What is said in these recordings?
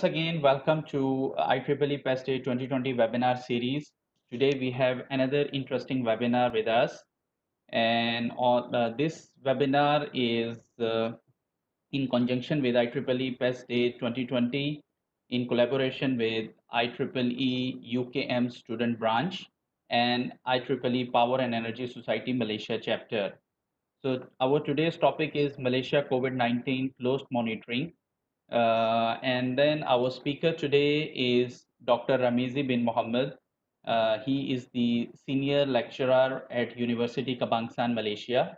again, welcome to IEEE PES Day 2020 webinar series. Today we have another interesting webinar with us, and this webinar is in conjunction with IEEE PES Day 2020 in collaboration with IEEE UKM Student Branch and IEEE Power and Energy Society Malaysia Chapter. So our today's topic is Malaysia COVID-19 closed monitoring. And then our speaker today is Dr. Ramizi Bin Mohamed. He is the senior lecturer at University Kebangsaan Malaysia.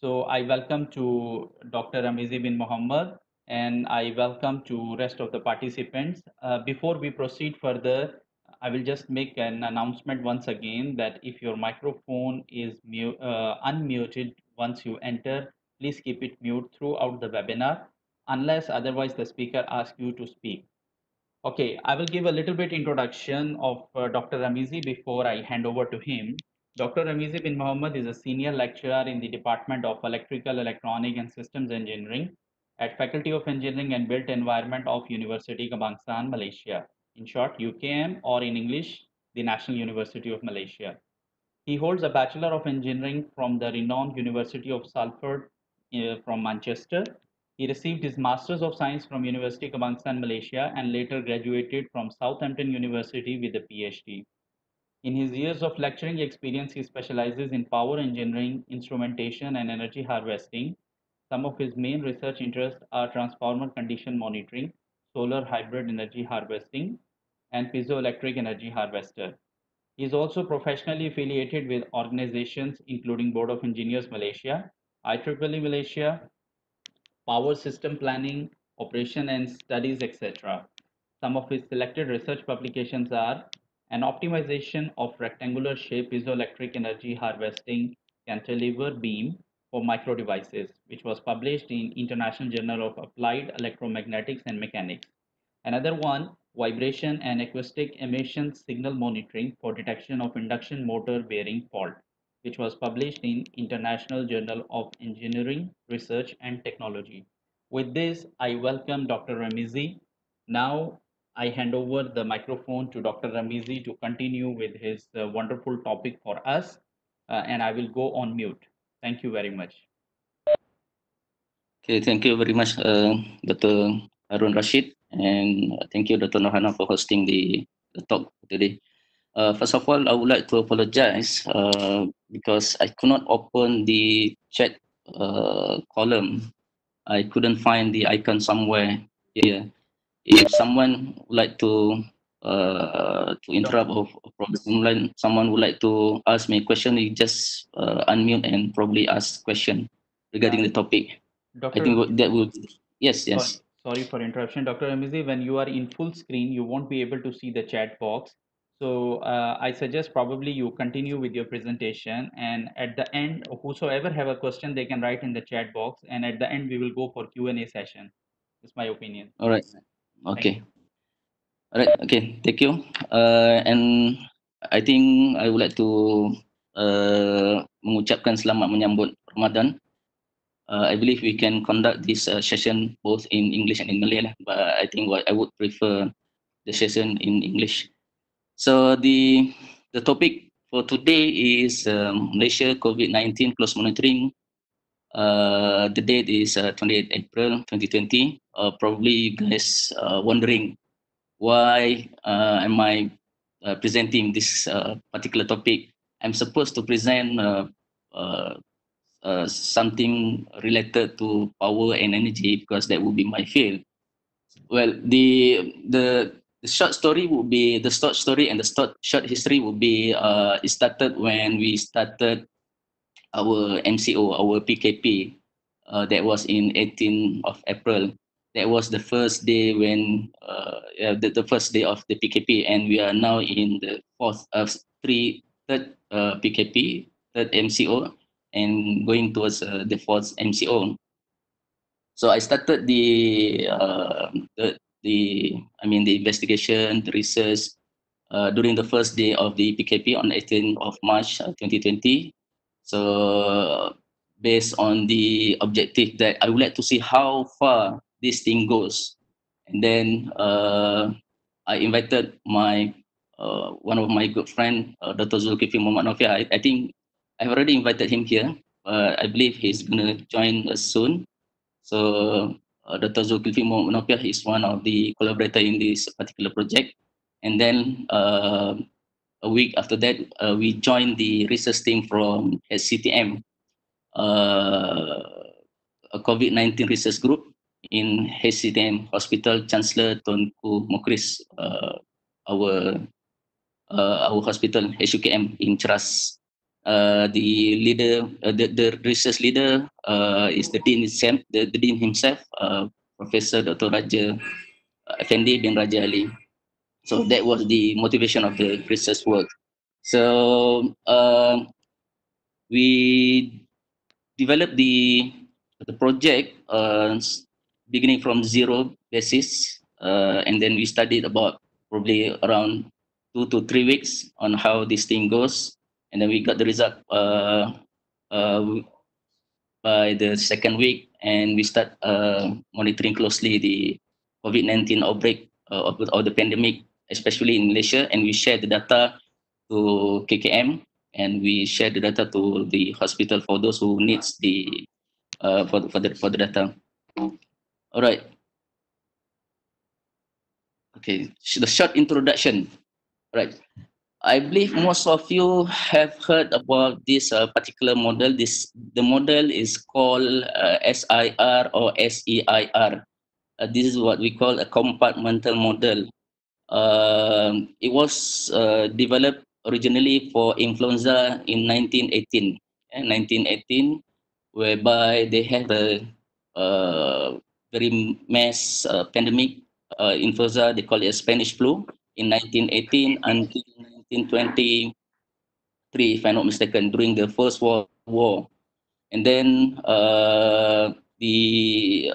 So I welcome to Dr. Ramizi Bin Mohamed and I welcome to rest of the participants. Before we proceed further, I will just make an announcement once again that if your microphone is unmuted once you enter, please keep it mute throughout the webinar unless otherwise the speaker asks you to speak. Okay, I will give a little bit introduction of Dr. Ramizi before I hand over to him. Dr. Ramizi Bin Mohamed is a senior lecturer in the Department of Electrical, Electronic and Systems Engineering at Faculty of Engineering and Built Environment of Universiti Kebangsaan Malaysia. In short, UKM, or in English, the National University of Malaysia. He holds a Bachelor of Engineering from the renowned University of Salford from Manchester. He received his Masters of Science from University Kebangsaan Malaysia and later graduated from Southampton University with a PhD. In his years of lecturing experience, he specializes in power engineering, instrumentation, and energy harvesting. Some of his main research interests are transformer condition monitoring, solar hybrid energy harvesting, and piezoelectric energy harvester. He is also professionally affiliated with organizations including Board of Engineers Malaysia, IEEE Malaysia, Power System Planning, Operation and Studies, etc. Some of his selected research publications are an optimization of rectangular shape piezoelectric energy harvesting cantilever beam for micro devices, which was published in International Journal of Applied Electromagnetics and Mechanics. Another one, vibration and acoustic emission signal monitoring for detection of induction motor bearing fault, which was published in International Journal of Engineering, Research and Technology. With this, I welcome Dr. Ramizi. Now, I hand over the microphone to Dr. Ramizi to continue with his wonderful topic for us, and I will go on mute. Thank you very much. Okay, thank you very much, Dr. Harun Rashid, and thank you, Dr. Nohana, for hosting the talk today. First of all, I would like to apologize because I could not open the chat column. I couldn't find the icon somewhere here. If someone would like to interrupt or probably someone would like to ask me a question, you just unmute and probably ask question regarding the topic. I think Dr. that will, yes, yes. Sorry for interruption, Dr. Ramizi. When you are in full screen, you won't be able to see the chat box. So I suggest probably you continue with your presentation, and at the end, whosoever have a question, they can write in the chat box, and at the end, we will go for Q&A session. That's my opinion. All right. Thank Okay. you. All right. Okay. Thank you. And I think I would like to mengucapkan selamat menyambut Ramadan. I believe we can conduct this session both in English and in Malay, but I think I would prefer the session in English. So the topic for today is Malaysia COVID-19 close monitoring. The date is 28 April 2020. Probably you guys wondering why am I presenting this particular topic. I'm supposed to present something related to power and energy because that would be my field. Well, the short story would be the short story, and the short history would be it started when we started our MCO, our PKP. That was in 18th of April. That was the first day when the first day of the PKP, and we are now in the third PKP, third MCO, and going towards the fourth MCO. So I started the investigation, the research during the first day of the PKP on 18th of March 2020. So based on the objective that I would like to see how far this thing goes, And then I invited my one of my good friend, Dr. Zulkifli Muhammad Nofia. I think I've already invited him here. I believe he's gonna join us soon. So Dr. Zulkifli Muhammad Nofia is one of the collaborator in this particular project. And then a week after that, we joined the research team from SCTM, a COVID-19 research group in HCTM Hospital Chancellor Tunku Mokris, our our hospital HUKM in Ceras. The leader, the research leader is the dean himself, the dean himself, Professor Dr. Raja Effendi bin Raja Ali. So that was the motivation of the research work. So we developed the project beginning from zero basis, and then we studied about probably around 2 to 3 weeks on how this thing goes, and then we got the result uh, by the second week, and we start monitoring closely the COVID-19 outbreak of the pandemic, especially in Malaysia, and we share the data to KKM, and we share the data to the hospital for those who needs the for the data. All right. Okay. The short introduction. All right. I believe most of you have heard about this particular model. The model is called SIR or SEIR. This is what we call a compartmental model. It was developed originally for influenza in 1918. 1918, whereby they had a very mass pandemic influenza. They call it a Spanish flu in 1918 until 1923, if I'm not mistaken, during the First World War. And then the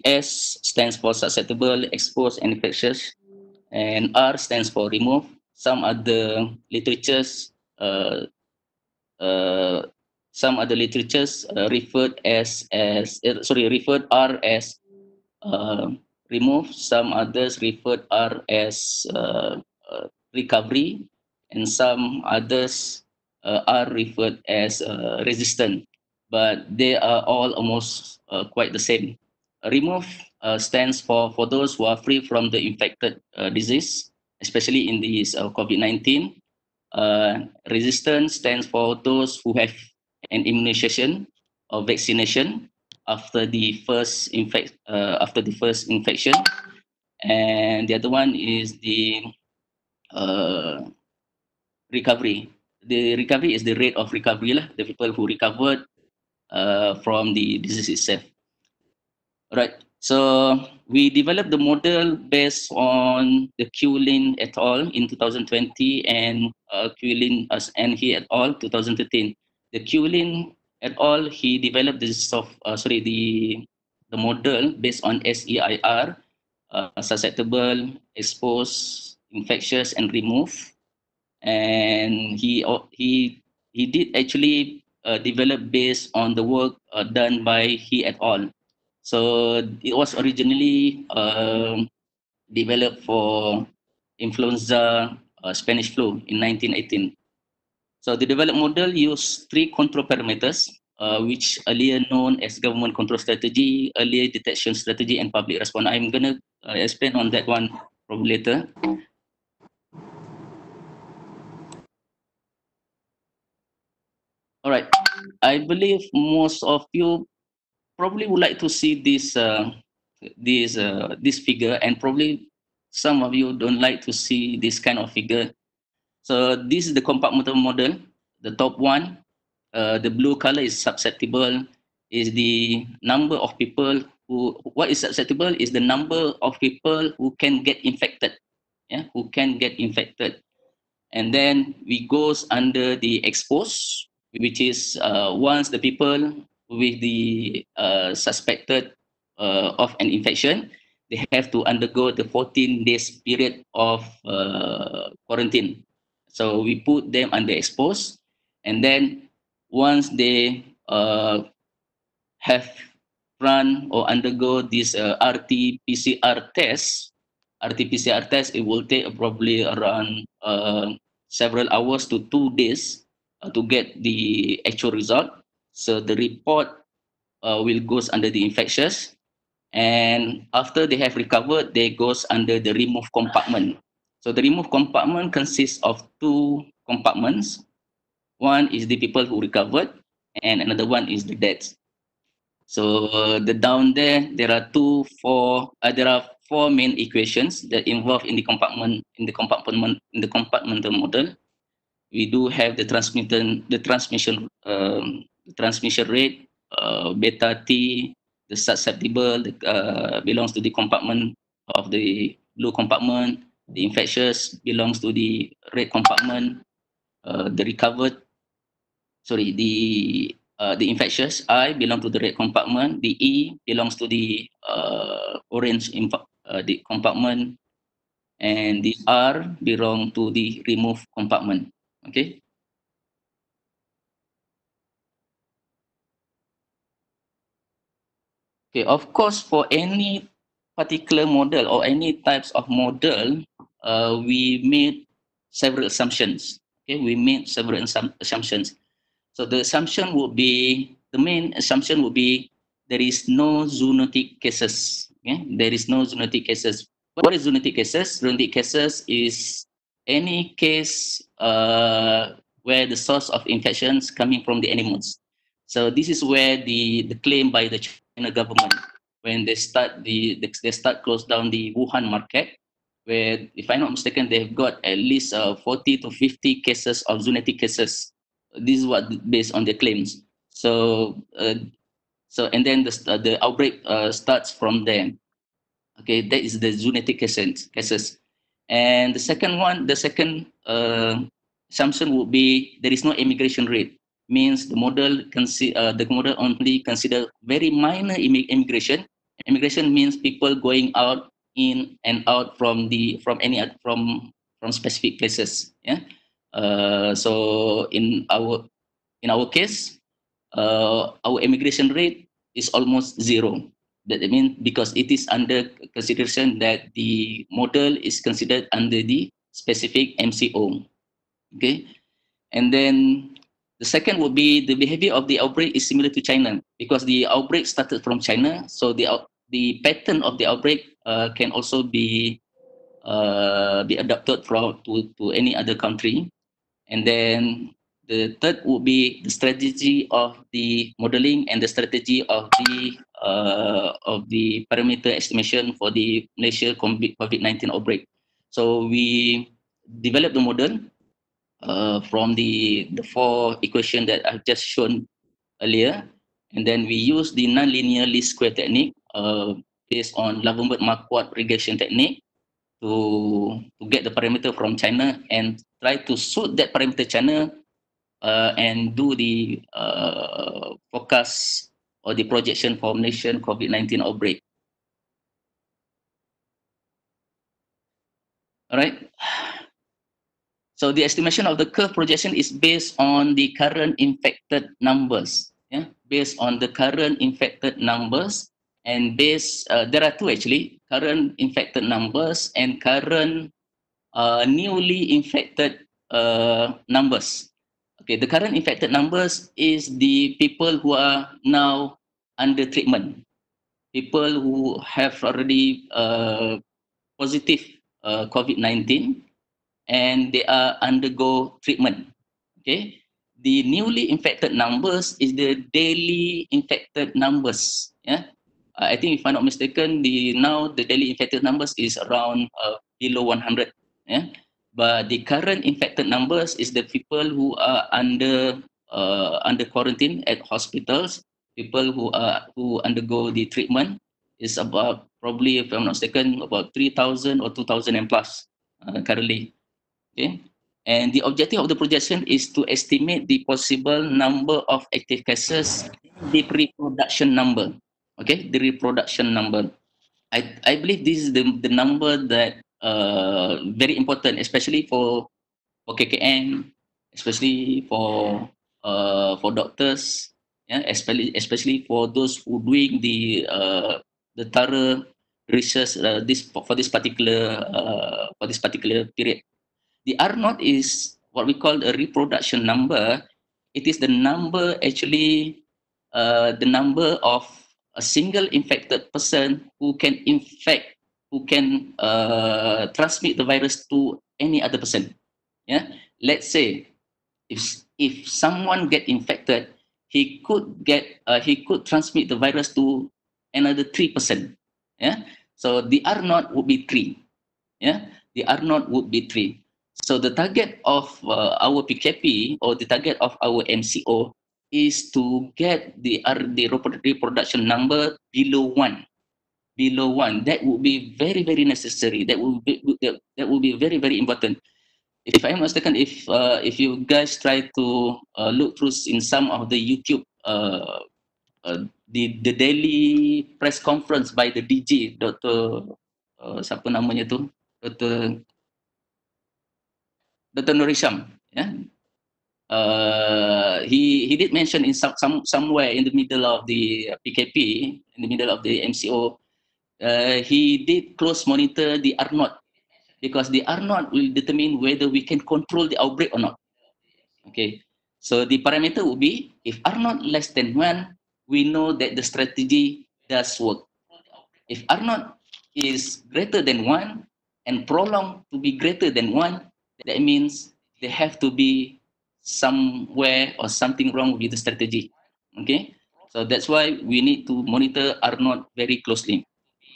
S stands for susceptible, exposed, and infectious, and R stands for remove. Some other literatures, uh, uh, some other literatures referred R as uh, remove. Some others referred R as recovery, and some others are referred as resistant. But they are all almost quite the same. Remove stands for those who are free from the infected disease, especially in this COVID-19. Resistance stands for those who have an immunization or vaccination after the first infection, and the other one is the uh, recovery. The recovery is the rate of recovery lah, the people who recovered from the disease itself. Right. So we developed the model based on the Qlin et al. In 2020 and Qlin and he et al. 2013. The Qlin et al. He developed the model based on SEIR, susceptible, exposed, infectious, and remove. And he did actually develop based on the work done by he et al. So it was originally developed for influenza Spanish flu in 1918. So the developed model used three control parameters, which earlier known as government control strategy, early detection strategy, and public response. I'm going to explain on that one probably later. All right. I believe most of you probably would like to see this figure, and probably some of you don't like to see this kind of figure. So this is the compartmental model. The top one, the blue color is susceptible, is the number of people who, what is susceptible is the number of people who can get infected, yeah, who can get infected. And then we goes under the expose, which is once the people with the suspected of an infection, they have to undergo the 14 days period of quarantine. So we put them under expose, and then once they have run or undergo this RT-PCR test. RT-PCR test, it will take probably around several hours to 2 days to get the actual result. So the report will goes under the infectious, and after they have recovered, they goes under the remove compartment. So the remove compartment consists of two compartments. One is the people who recovered, and another one is the deaths. So the down there are there are four main equations that involve in the compartmental model. We do have the transmission rate, beta T, the susceptible belongs to the compartment of the blue compartment. The infectious belongs to the red compartment. The recovered, sorry, the infectious I belong to the red compartment. The E belongs to the orange the compartment, and the R belong to the remove compartment. Okay. Okay, of course, for any particular model or any types of model, we made several assumptions. Okay, we made several assumptions. So the main assumption would be there is no zoonotic cases. Okay, there is no zoonotic cases. What is zoonotic cases? Zoonotic cases is any case where the source of infections coming from the animals. So this is where the claim by the China government, when they start close down the Wuhan market, where if I'm not mistaken, they've got at least 40 to 50 cases of zoonotic cases. This is what based on their claims. So and then the outbreak starts from there. Okay, that is the zoonotic cases. And the second assumption would be there is no immigration rate. Means the model only consider very minor immigration. Immigration means people going out in and out from from specific places. Yeah. So in our case, our immigration rate is almost zero. That means because it is under consideration that the model is considered under the specific MCO. Okay, and then the second would be the behavior of the outbreak is similar to China because the outbreak started from China. So the pattern of the outbreak can also be adapted to any other country. And then the third would be the strategy of the modeling and the strategy of the parameter estimation for the Malaysia COVID-19 outbreak. So we developed the model from the four equation that I've just shown earlier, and then we use the nonlinear least square technique based on Lavenberg-Marquardt regression technique to get the parameter from China and try to suit that parameter China and do the forecast or the projection for Malaysian COVID-19 outbreak. All right. So the estimation of the curve projection is based on the current infected numbers. Yeah, based on the current infected numbers, and there are two actually: current infected numbers and current newly infected numbers. Okay, the current infected numbers is the people who are now under treatment, people who have already positive COVID-19 and they are undergo treatment. Okay, the newly infected numbers is the daily infected numbers. Yeah, I think if I'm not mistaken, the daily infected numbers is around below 100. Yeah, but the current infected numbers is the people who are under quarantine at hospitals, people who undergo the treatment is about probably, if I'm not mistaken, about 3,000 or 2,000 and plus currently. Okay, and the objective of the projection is to estimate the possible number of active cases, the reproduction number. Okay, the reproduction number. I believe this is the number that very important, especially for KKM, especially for doctors. Yeah, especially for those who doing the thorough research for this particular period. The R naught is what we call a reproduction number. It is the number actually, the number of a single infected person who can infect, who can transmit the virus to any other person. Yeah, let's say if someone get infected, he could transmit the virus to another 3%. Yeah, so the R naught would be 3. Yeah, the R naught would be 3. So the target of our PKP, or the target of our MCO, is to get the reproduction number below 1. Below 1, that would be very, very necessary. That would be very, very important. If I'm not mistaken, if you guys try to look through in some of the YouTube, the daily press conference by the DG, Dr. Siapa namanya tu, Dr. Norisham, yeah. He did mention in somewhere in the middle of the PKP, in the middle of the MCO, he did close monitor the R naught, because the R naught will determine whether we can control the outbreak or not. Okay, so the parameter would be, if R naught less than 1, we know that the strategy does work. If R naught is greater than 1 and prolonged to be greater than 1, that means there have to be somewhere or something wrong with the strategy. Okay, so that's why we need to monitor R naught very closely.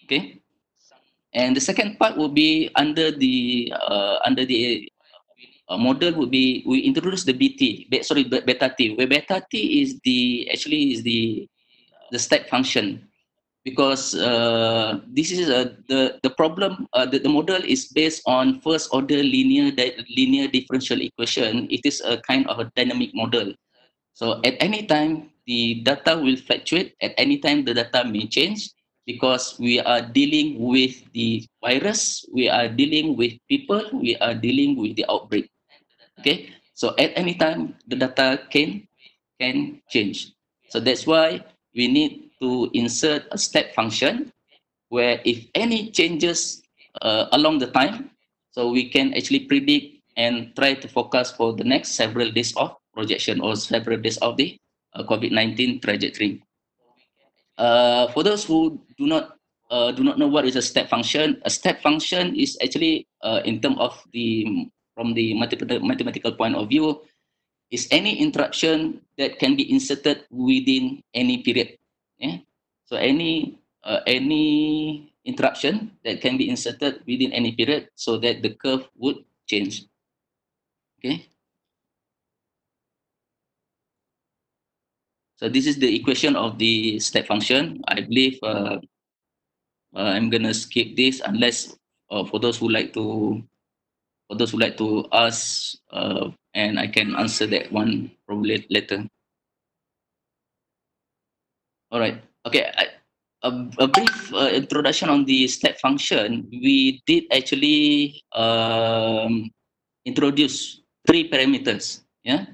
Okay, and the second part will be under the model would be, we introduce the beta T, where beta T is the step function, because this is the problem. The model is based on first order linear differential equation. It is a kind of a dynamic model. So at any time, the data will fluctuate. At any time, the data may change, because we are dealing with the virus, we are dealing with people, we are dealing with the outbreak. Okay, so at any time the data can change. So that's why we need to insert a step function, where if any changes along the time, so we can actually predict and try to forecast for the next several days of projection, or several days of the COVID-19 trajectory. For those who do not know what is a step function is actually, in terms of from the mathematical point of view, is any interruption that can be inserted within any period. Yeah? So any interruption that can be inserted within any period, so that the curve would change. Okay. So this is the equation of the step function. I believe I'm gonna skip this, unless for those who like to ask, and I can answer that one probably later. All right. Okay. A brief introduction on the step function. We did actually introduce 3 parameters. Yeah.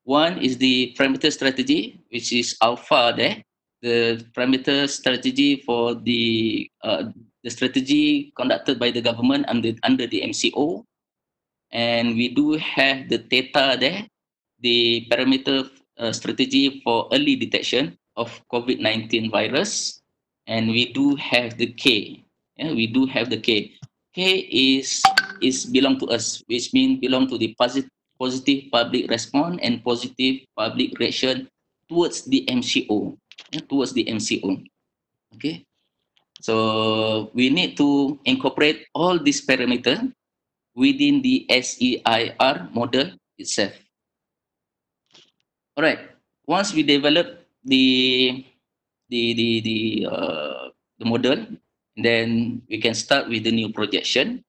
One is the parameter strategy, which is alpha there. The parameter strategy for the strategy conducted by the government under the MCO, and we do have the theta there, the parameter strategy for early detection of COVID-19 virus, and we do have the K. Yeah, we do have the K. K is belong to us, which means belong to the positive public response and positive public reaction towards the MCO. Yeah, towards the MCO. Okay. So we need to incorporate all these parameters within the SEIR model itself. All right. Once we develop the the the the model, then we can start with the new projection.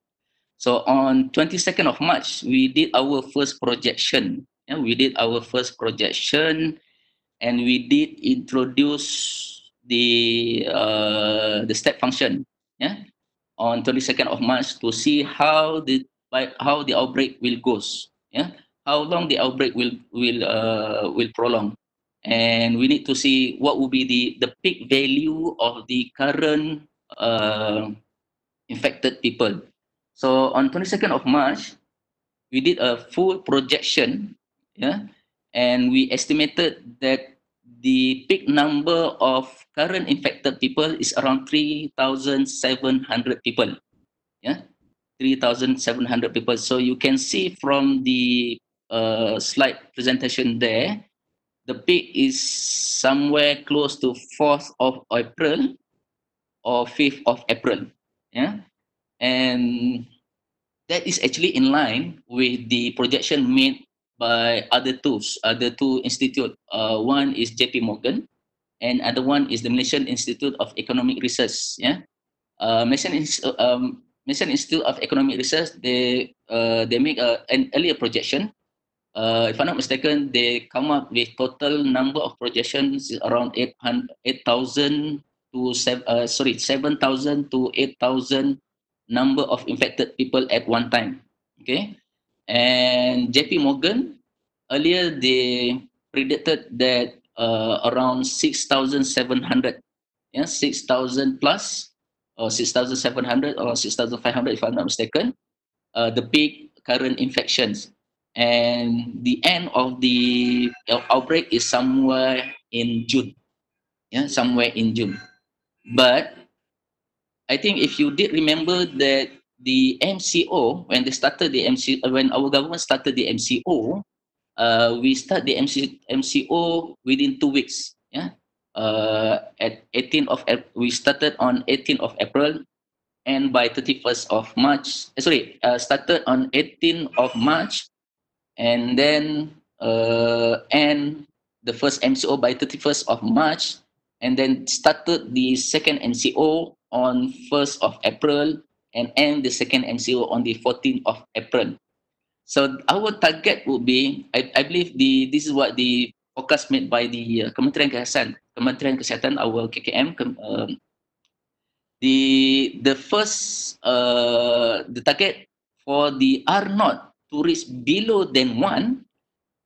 So on 22nd of March, we did our first projection. Yeah, we did our first projection, and we did introduce the step function. Yeah, on 22nd of March, to see how the outbreak will goes. Yeah, how long the outbreak will prolong. and we need to see what will be the peak value of the current infected people. So on 22nd of March, we did a full projection, yeah, and we estimated that the peak number of current infected people is around 3,700 people, yeah, 3,700 people. So you can see from the slide presentation there, the peak is somewhere close to 4th of April or 5th of April, yeah, and that is actually in line with the projection made by other two institute. One is JP Morgan, and other one is the Malaysian Institute of Economic Research. Yeah, Malaysian Institute of Economic Research, they make an earlier projection. If I'm not mistaken, they come up with total number of projections around 8,000 to 7,000 to 8,000 number of infected people at one time. Okay, and JP Morgan earlier they predicted that around 6,700, yeah, 6,000 plus, or 6,700 or 6,500 if I'm not mistaken, the peak current infections, and the end of the outbreak is somewhere in June. Yeah, somewhere in June. But I think if you did remember that the MCO, when they started the when our government started the MCO, we start the MCO within 2 weeks. Yeah, at 18th of we started on 18th of April, and by 31st of March, started on 18th of March, and then end the first MCO by 31st of March, and then started the second MCO on 1st of April, and end the second MCO on the 14th of April. So our target would be, I believe this is what the forecast made by the Kementerian Kesihatan, our KKM, the first the target for the R naught to reach below than 1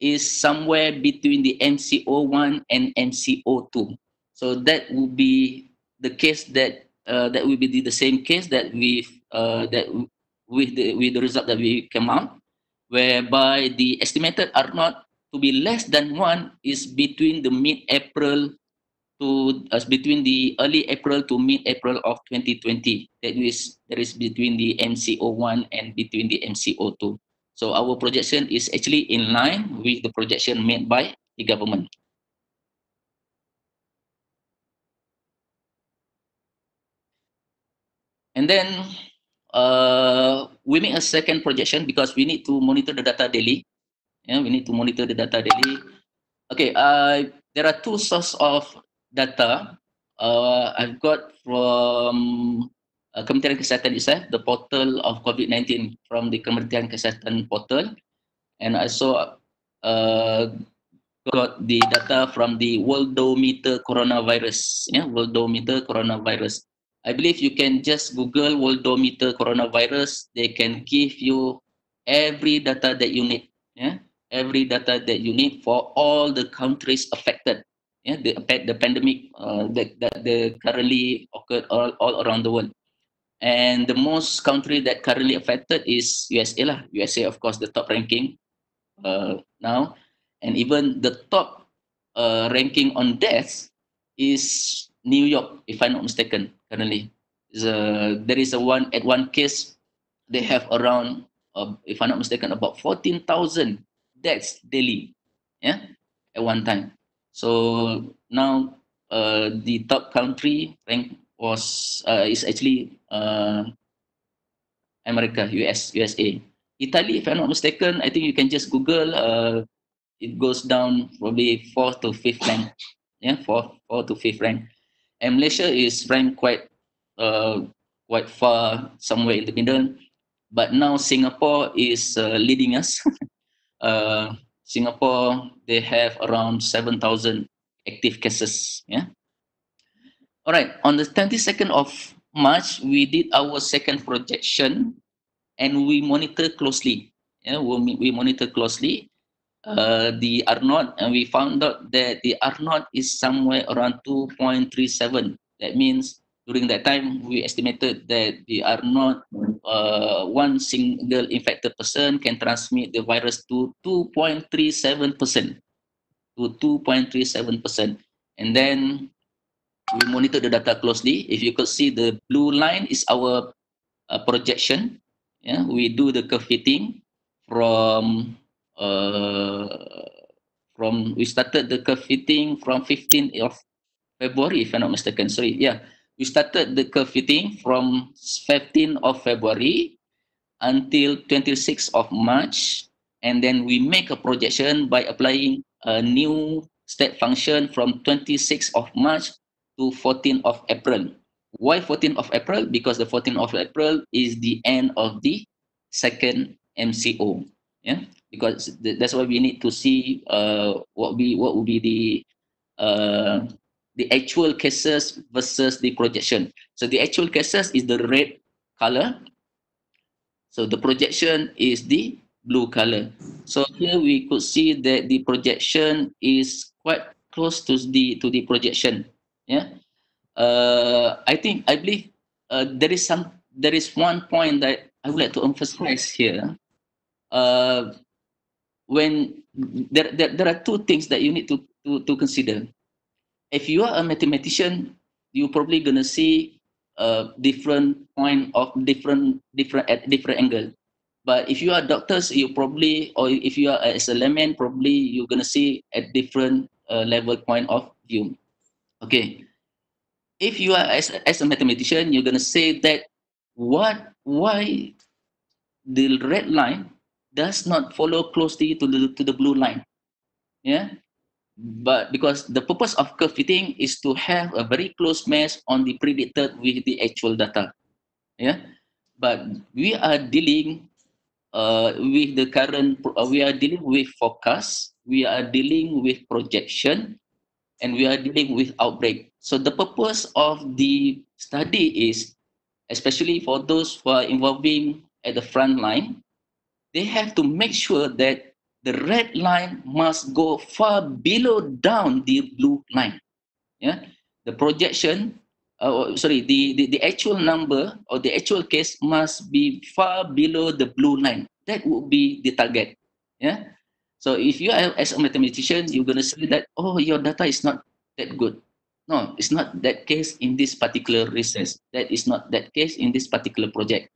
is somewhere between the MCO1 and MCO2. So that would be the case that will be the same case that with the result that we came out, whereby the estimated R naught to be less than 1 is between the mid-April to between the early April to mid-April of 2020. That is between the MCO1 and between the MCO2. So our projection is actually in line with the projection made by the government. And then we make a second projection because we need to monitor the data daily. Yeah, we need to monitor the data daily. Okay, there are two sources of data. I've got from Kementerian Kesihatan itself, the portal of COVID-19 from the Kementerian Kesihatan portal, and I also got the data from the Worldometer coronavirus. Yeah, Worldometer coronavirus. I believe you can just Google Worldometer coronavirus. They can give you every data that you need. Yeah, every data that you need for all the countries affected. Yeah, the pandemic that the currently occurred all around the world. And the most country that currently affected is USA lah. USA, of course, the top ranking now, and even the top ranking on deaths is New York, if I'm not mistaken. Currently, there is a one case they have around, if I'm not mistaken, about 14,000 deaths daily, yeah, at one time. So now the top country rank is actually America, USA. Italy, if I'm not mistaken, I think you can just Google. It goes down probably fourth to fifth rank. Yeah, fourth to fifth rank. And Malaysia is ranked quite far, somewhere in the middle. But now Singapore is leading us. Singapore, they have around 7,000 active cases. Yeah. All right. On the 22nd of March, we did our second projection, and we monitor closely. Yeah, we monitor closely. the R naught, and we found out that the R naught is somewhere around 2.37. That means during that time, we estimated that the R naught, one single infected person can transmit the virus to 2.37%. To 2.37%. And then we monitor the data closely. If you could see, the blue line is our projection. Yeah, we do the curve fitting from we started the curve fitting from 15th of February, if I'm not mistaken. Sorry, yeah, we started the curve fitting from 15th of February until 26th of March, and then we make a projection by applying a new step function from 26th of March to 14th of April. Why 14th of April? Because the 14th of April is the end of the second MCO. Yeah, because that's why we need to see what will be the actual cases versus the projection. So the actual cases is the red color. So the projection is the blue color. So here we could see that the projection is quite close to the projection. Yeah. I believe there is one point that I would like to emphasize here. When there are two things that you need to consider. If you are a mathematician, you're probably gonna see a different point of different at different angle. But if you are doctors, you probably, or if you are as a layman, probably you're gonna see a different level point of view. Okay, if you are as a mathematician, you're gonna say that why the red line does not follow closely to the blue line. Yeah, but because the purpose of curve fitting is to have a very close match on the predicted with the actual data. Yeah, but we are dealing with the current, we are dealing with forecast, we are dealing with projection, and we are dealing with outbreak. So the purpose of the study is, especially for those who are involving at the front line, they have to make sure that the red line must go far below down the blue line. Yeah, the projection, the actual number or the actual case must be far below the blue line. That would be the target. Yeah. So if you are as a mathematician, you're gonna say that, oh, your data is not that good. No, it's not that case in this particular research. That is not that case in this particular project.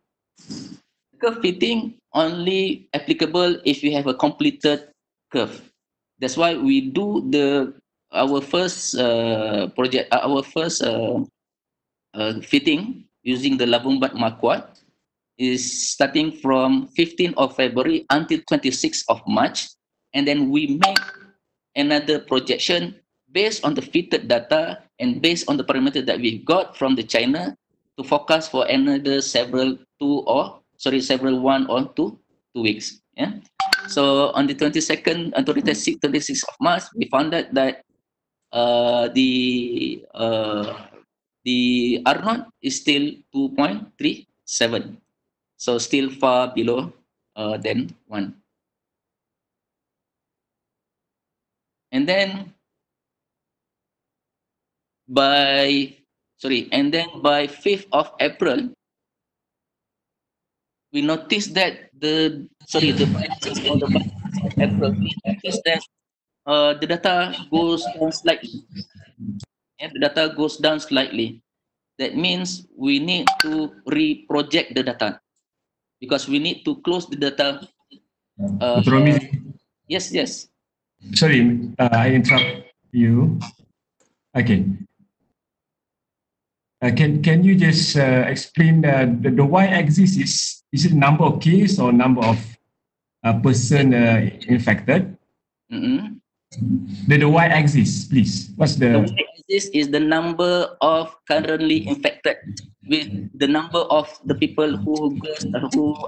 Curve fitting only applicable if you have a completed curve. That's why we do our first project, our first fitting using the Labumbat Marquardt is starting from 15th of February until 26th of March, and then we make another projection based on the fitted data and based on the parameter that we got from the China to forecast for another several 1 or 2 weeks. Yeah. So on the 22nd and 26th of March, we found out that the R naught is still 2.37, so still far below than 1. And then by 5th of April, we noticed that the 5th or the 5th of April, we noticed that the data goes down slightly. Yeah, the data goes down slightly. That means we need to reproject the data because we need to close the data. Yes. Sorry, I interrupt you. Okay. Can you just explain the y-axis is it number of case or number of person infected? Mm-hmm. The y-axis, please. What's the y-axis is the number of currently infected with the number of the people who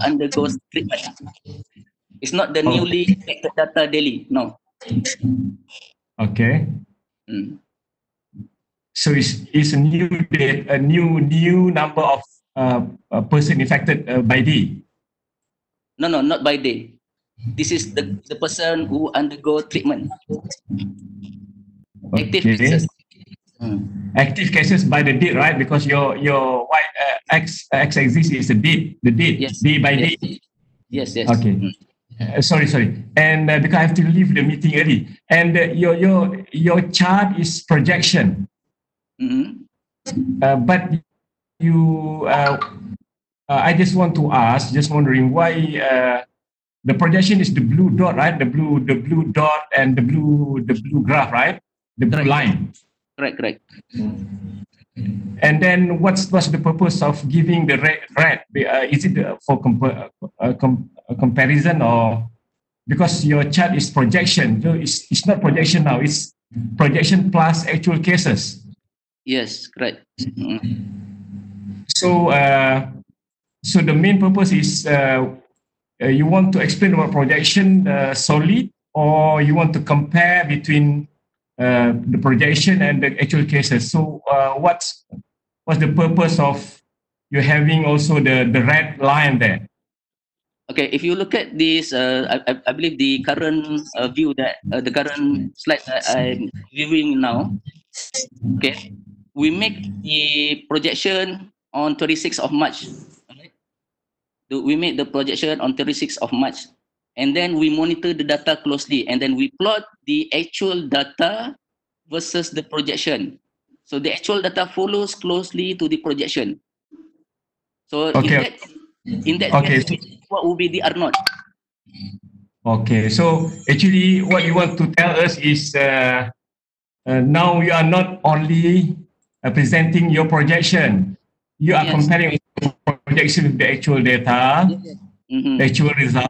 undergoes treatment. It's not the newly infected data daily. No. Okay. Mm. So it's a new number of person infected by day. No, not by day. This is the person who undergo treatment. Active Okay. cases. Active cases by the date, right? Because your x-axis is the date, Yes. day by Yes. day. Yes. Okay. Sorry. And because I have to leave the meeting early. And your chart is projection. But you, I just want to ask, just wondering why the projection is the blue dot, right? The blue dot and the blue graph, right? The blue line. Correct. And then what's the purpose of giving the red? Is it for comparison, or because your chart is projection? So it's not projection now. It's projection plus actual cases. Yes, correct. So so the main purpose is you want to explain about projection solely, or you want to compare between the projection and the actual cases. So what's the purpose of you having also the red line there? Okay, if you look at this, I believe the current view that the current slide that I'm viewing now. Okay, we make the projection on 26th of March. We made the projection on 36th of March, and then we monitor the data closely, and then we plot the actual data versus the projection. So the actual data follows closely to the projection. So Okay. in that Okay. case, what will be the R naught? Okay. So actually, what you want to tell us is now you are not only presenting your projection, you are comparing projection with the actual data, the actual result,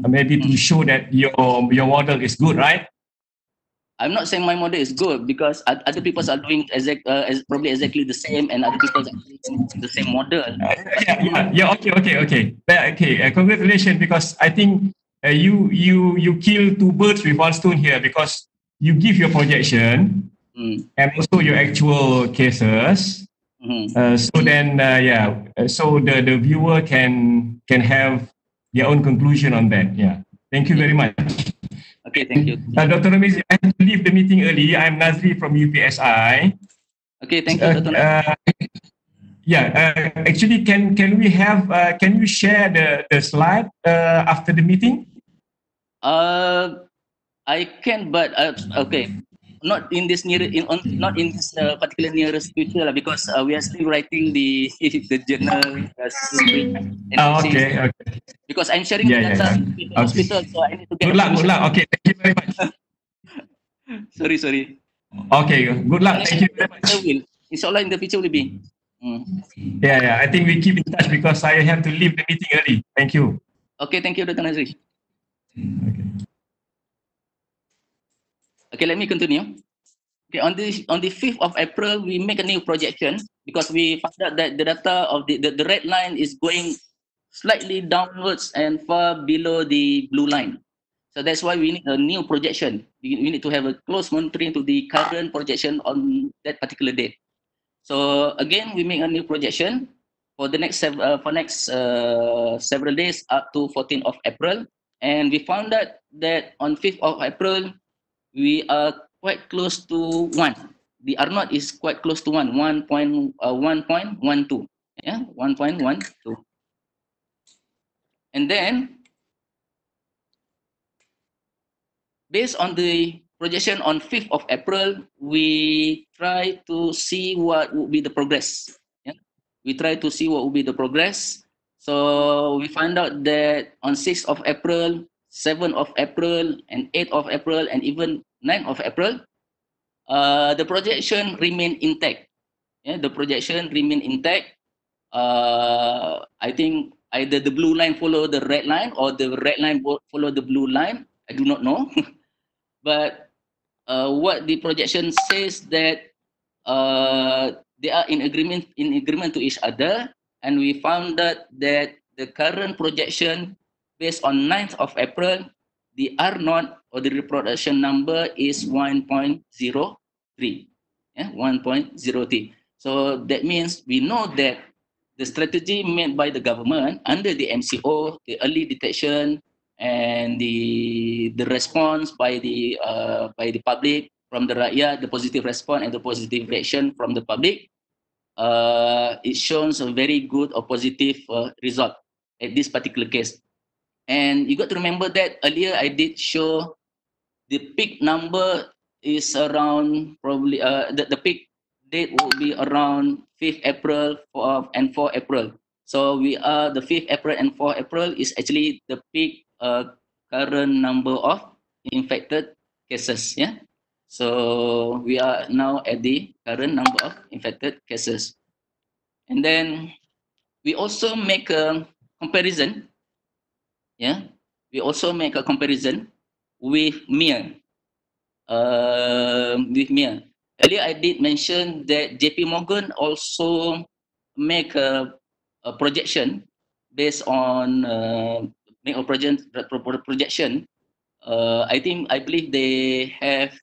maybe to show that your model is good, right? I'm not saying my model is good, because other people are doing probably exactly the same, and other people are doing the same model. Okay. Congratulations, because I think you kill two birds with one stone here, because you give your projection and also your actual cases. So then, so the viewer can have their own conclusion on that. Yeah. Thank you very much. Okay, thank you. Dr. Ramizi, I have to leave the meeting early. I'm Nazri from UPSI. Okay, thank you, Dr. Actually, can we have? Can you share the slide after the meeting? I can, but okay. Not in this not in this particular nearest future, because we are still writing the journal. Okay. Because I'm sharing the data with the hospital, so I need to get. Good luck. Okay, thank you very much. Sorry. Okay, good luck. Thank you very much. Inshallah, in the future will be. Yeah. I think we keep in touch, because I have to leave the meeting early. Thank you. Okay, thank you, Dr. Nazri. Okay, let me continue. Okay, on the 5th of April, we make a new projection, because we found out that the data of the red line is going slightly downwards and far below the blue line. So that's why we need a new projection. We need to have a close monitoring to the current projection on that particular date. So again, we make a new projection for the next several days up to 14th of April, and we found out that on 5th of April, we are quite close to 1. The R naught is quite close to 1.12. Yeah, 1.12. And then, based on the projection on 5th of April, we try to see what would be the progress. Yeah? We try to see what would be the progress. So we find out that on 6th of April, 7th of April, and 8th of April, and even 9th of April, the projection remain intact. Yeah, the projection remain intact. I think either the blue line follow the red line, or the red line follow the blue line. I do not know. But what the projection says that they are in agreement to each other, and we found that the current projection based on 9th of April, the R naught, or the reproduction number, is 1.03. Yeah, 1.03. So that means we know that the strategy made by the government under the MCO, the early detection, and the response by the public from the rakyat, the positive response and the positive reaction from the public, it shows a very good or positive result at this particular case. And you got to remember that earlier I did show the peak number is around probably the peak date will be around 5th April and 4th April. So we are the 5th April and 4th April is actually the peak current number of infected cases. Yeah. So we are now at the current number of infected cases. And then we also make a comparison. Yeah. We also make a comparison with MIR. With Mia. Earlier, I did mention that JP Morgan also make a projection based on make a projection. I believe they have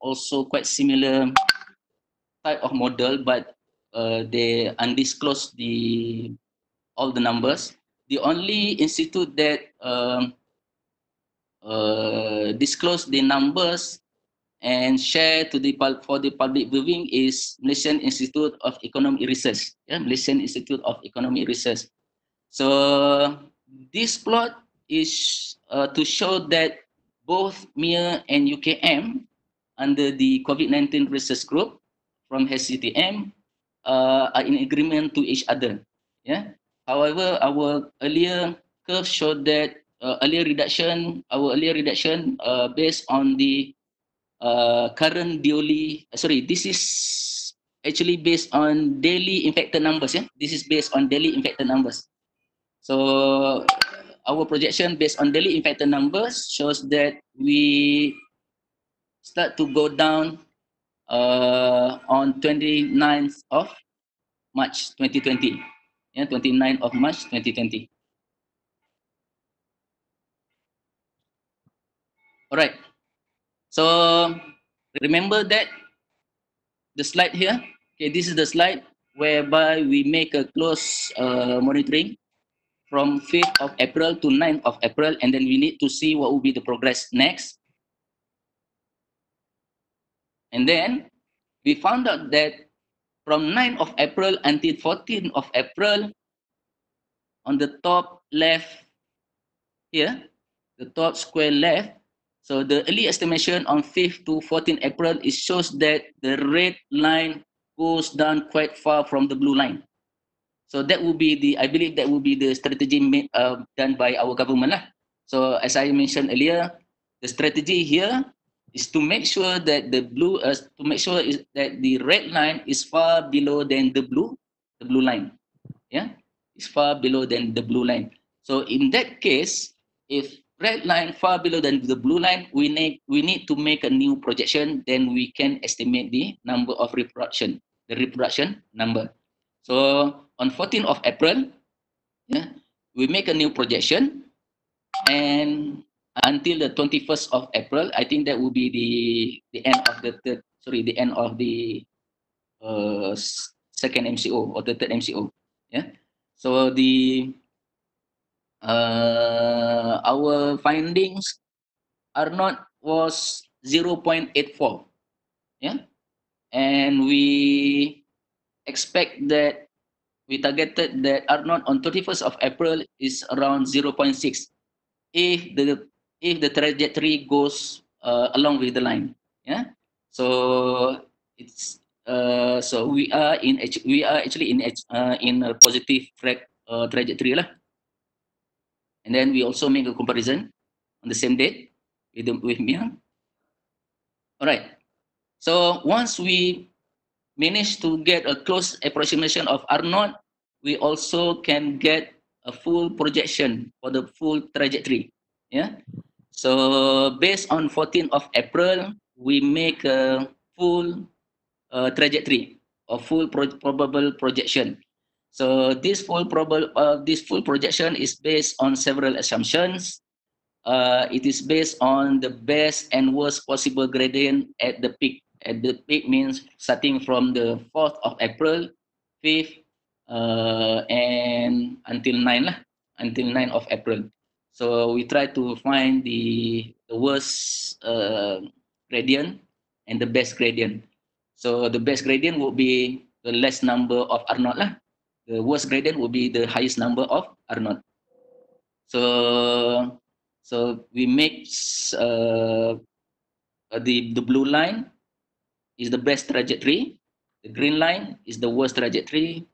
also quite similar type of model, but they undisclosed all the numbers. The only institute that disclosed the numbers and share to for the public viewing is Malaysian Institute of Economic Research. Yeah, Malaysian Institute of Economic Research. So this plot is to show that both MIR and UKM under the COVID-19 research group from HCTM are in agreement to each other. Yeah. However, our earlier curve showed that our earlier reduction based on the current this is actually based on daily infected numbers. Yeah, this is based on daily infected numbers. So our projection based on daily infected numbers shows that we start to go down on 29th of March 2020. Yeah, 29th of March 2020. All right. So remember that the slide here. Okay, this is the slide whereby we make a close monitoring from 5th of April to 9th of April, and then we need to see what will be the progress next. And then we found out that from 9th of April until 14th of April, on the top left here, the top square left, so the early estimation on 5th to 14th April, it shows that the red line goes down quite far from the blue line. So that will be I believe that will be the strategy done by our government lah. So as I mentioned earlier, the strategy here is to make sure that that the red line is far below than the blue line. Yeah, is far below than the blue line. So in that case, if red line far below than the blue line, we need to make a new projection. Then we can estimate the number of reproduction, the reproduction number. So on 14th of April, yeah, we make a new projection, and until the 21st of April, I think that will be the end of the end of the second MCO or the third MCO. Yeah. So our findings was 0.84. Yeah, and we expect that we targeted that R0 on 31st of April is around 0.6 if the trajectory goes along with the line. Yeah, so it's so we are actually in a positive trajectory lah. And then we also make a comparison on the same date with Mia. All right. So once we manage to get a close approximation of R0, we also can get a full projection for the full trajectory. Yeah. So based on 14th of April, we make a full trajectory or full probable projection. So this full projection is based on several assumptions. It is based on the best and worst possible gradient at the peak. At the peak means starting from the 4th of April, 5th, and until 9 of April. So we try to find the worst gradient and the best gradient. So the best gradient would be the less number of R naught lah. The worst gradient would be the highest number of R naught. So we make the blue line is the best trajectory, the green line is the worst trajectory,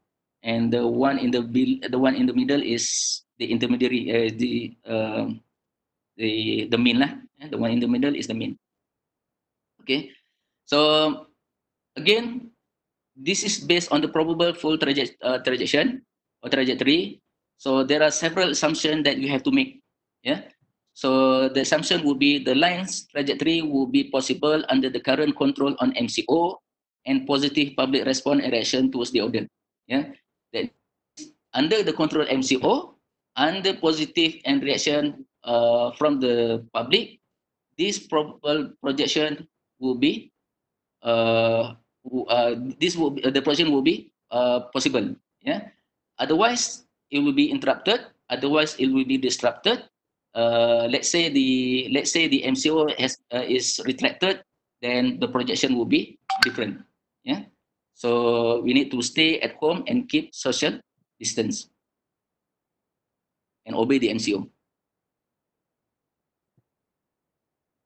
and the one in the middle is the intermediary, the mean lah. The one in the middle is the mean. Okay, so again, this is based on the probable full trajectory or trajectory. So there are several assumptions that you have to make. Yeah. So the assumption would be the line's trajectory will be possible under the current control on MCO and positive public response and reaction towards the order. Yeah. That under the control MCO, under positive and reaction from the public, this probable projection will be the projection will be possible. Yeah. Otherwise, it will be interrupted. Otherwise, it will be disrupted. Let's say the MCO is retracted, then the projection will be different. Yeah. So we need to stay at home and keep social distance and obey the MCO.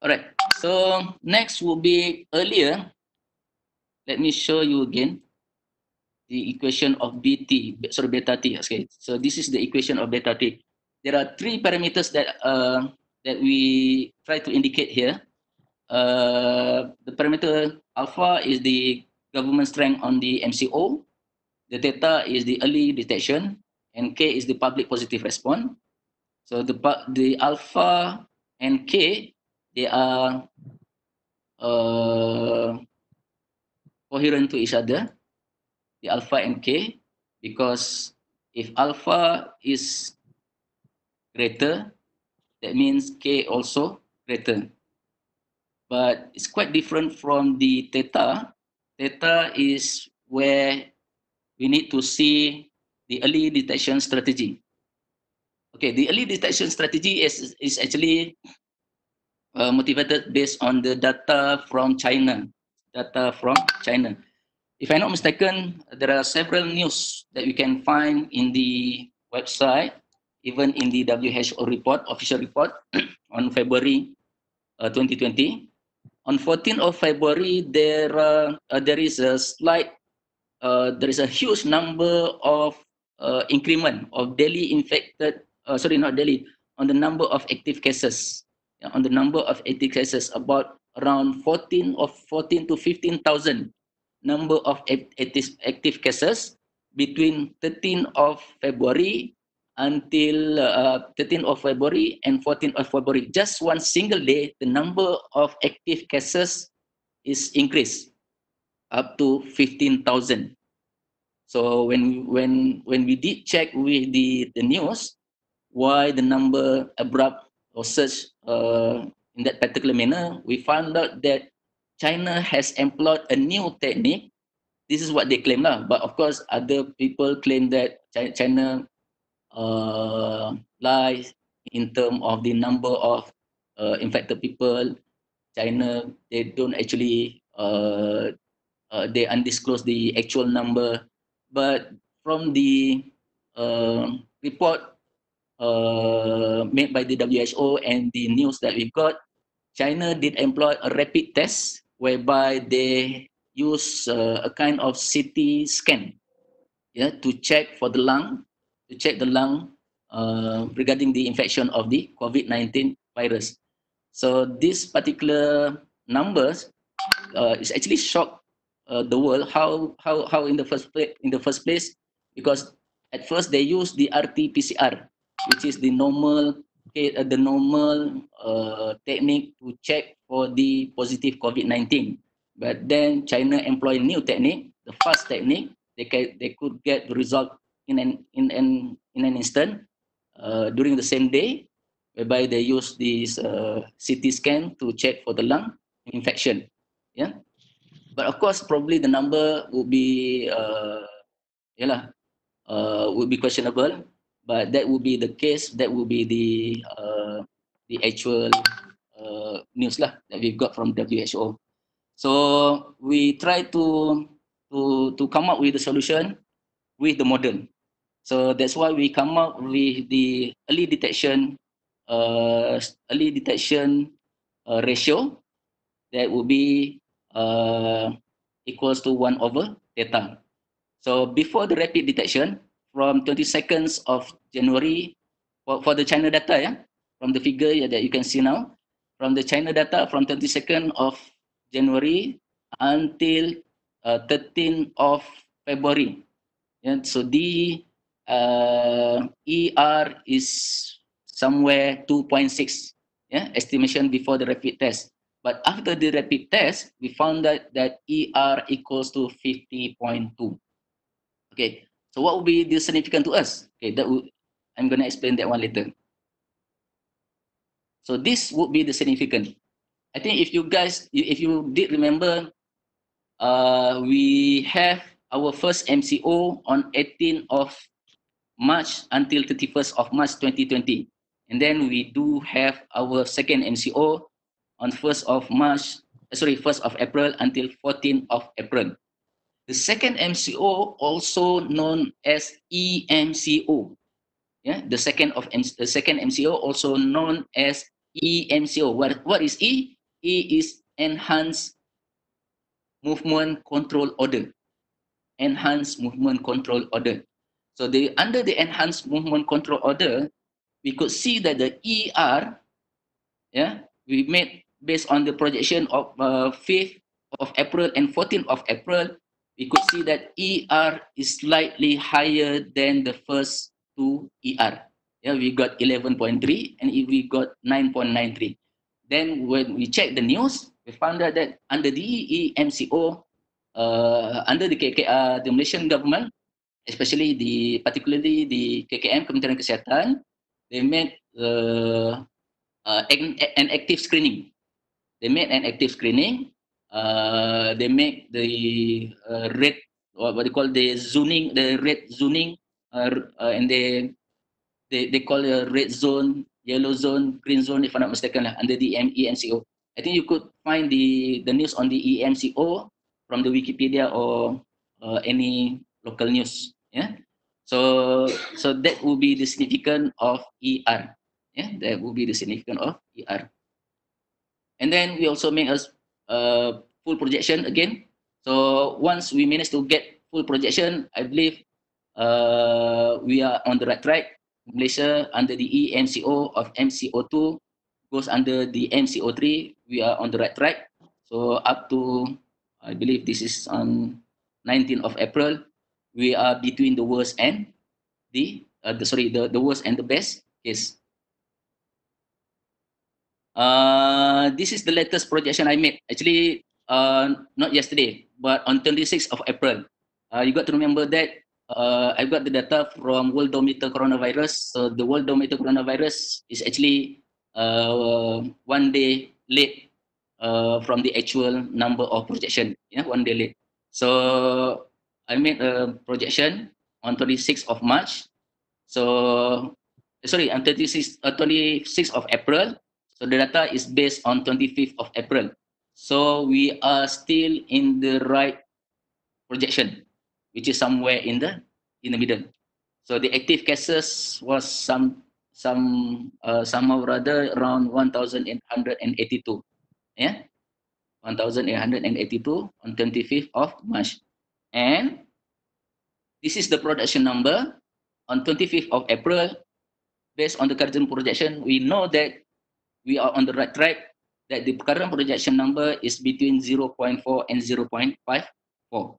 All right. So next will be earlier. Let me show you again the equation of beta t. Okay, so this is the equation of beta t. There are three parameters that we try to indicate here. The parameter alpha is the government strength on the MCO. The theta is the early detection, and k is the public positive response. So the alpha and k, they are coherent to each other, the alpha and k, because if alpha is greater, that means k also greater. But it's quite different from the theta. Theta is where we need to see the early detection strategy. Okay, the early detection strategy is actually motivated based on the data from China. If I'm not mistaken, there are several news that you can find in the website, even in the WHO report, official report on February 2020. On 14th of February, there is a huge number of increment of daily infected. Not daily, on the number of active cases. On the number of active cases, about around 14 to 15,000 number of active cases between 13th of February until 13th of February and 14th of February. Just one single day, the number of active cases is increased up to 15,000. So when we did check with the news, why the number abrupt or surge in that particular manner, we found out that China has employed a new technique. This is what they claim lah. But of course, other people claim that China lies in terms of the number of infected people. China, they don't actually they undisclose the actual number. But from the report made by the WHO and the news that we got, China did employ a rapid test whereby they use a kind of CT scan, yeah, to check for the lung, regarding the infection of the COVID-19 virus. So this particular numbers is actually shocked the world. How in the first place, because at first they used the RT-PCR, which is the normal technique to check for the positive COVID-19. But then China employed new technique, the fast technique. They could get the result in an instant during the same day, whereby they use this CT scan to check for the lung infection. Yeah, but of course, probably the number would be would be questionable. but that will be the case. That will be the actual news lah that we've got from WHO. So we try to come up with a solution with the model. So that's why we come up with the early detection ratio that will be equals to 1 over theta. So before the rapid detection, from 22nd of January, for the China data, yeah, from the figure that you can see now, from the China data from 22nd of January until 13th of February. Yeah, so the ER is somewhere 2.6, yeah, estimation before the rapid test. But after the rapid test, we found that ER equals to 50.2. Okay, so what will be the significant to us? Okay, I'm going to explain that one later. So this would be the significant. I think if you did remember, we have our first MCO on 18th of March until 31st of March 2020. And then we do have our second MCO on 1st of April until 14th of April. The second MCO, also known as EMCO. Yeah, the second MCO, also known as EMCO. What is E? E is Enhanced Movement Control Order. Enhanced Movement Control Order. So under the Enhanced Movement Control Order, we could see that the ER, yeah, we made based on the projection of 5th of April and 14th of April, we could see that ER is slightly higher than the first two ER. Yeah, we got 11.3 and we got 9.93. Then when we checked the news, we found out that under the EMCO, under the KKR, the Malaysian government, especially particularly the KKM, Kementerian Kesihatan, they made an active screening. They made an active screening. They make the red, what they call the zoning, the red zoning, and they call a red zone, yellow zone, green zone, if I'm not mistaken, under the EMCO. I think you could find the news on the EMCO from the Wikipedia or any local news. Yeah. So that will be the significance of ER. Yeah, that will be the significance of ER. And then we also make a full projection again. So once we manage to get full projection, I believe we are on the right track. Malaysia under the EMCO of MCO2 goes under the MCO3. We are on the right track. So up to, I believe this is on 19th of April, we are between the worst and the worst and the best case. This is the latest projection I made. Actually, not yesterday, but on 26th of April. You got to remember that I got the data from Worldometer Coronavirus. So the Worldometer Coronavirus is actually 1 day late from the actual number of projection. Yeah, 1 day late. So I made a projection on 26th of March. So sorry, on 26th of April. So the data is based on 25th of April. So we are still in the right projection, which is somewhere in the middle. So the active cases was somehow rather around 1,882. Yeah, 1,882 on 25th of March. And this is the production number on 25th of April. Based on the current projection, we know that we are on the right track, that the current projection number is between 0.4 and 0.54.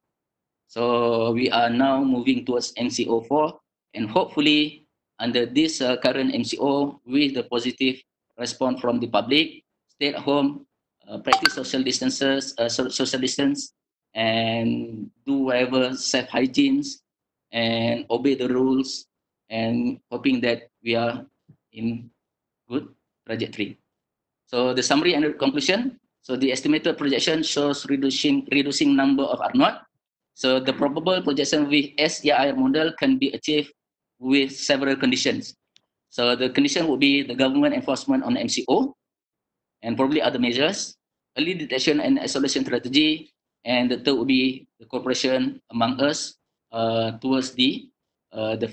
So we are now moving towards MCO4, and hopefully under this current MCO, with the positive response from the public, stay at home, practice social distance, and do whatever self hygienes and obey the rules, and hoping that we are in good trajectory. So the summary and conclusion. So the estimated projection shows reducing number of R0. So the probable projection with SEIR model can be achieved with several conditions. So the condition would be the government enforcement on MCO and probably other measures, early detection and isolation strategy, and the third would be the cooperation among us towards the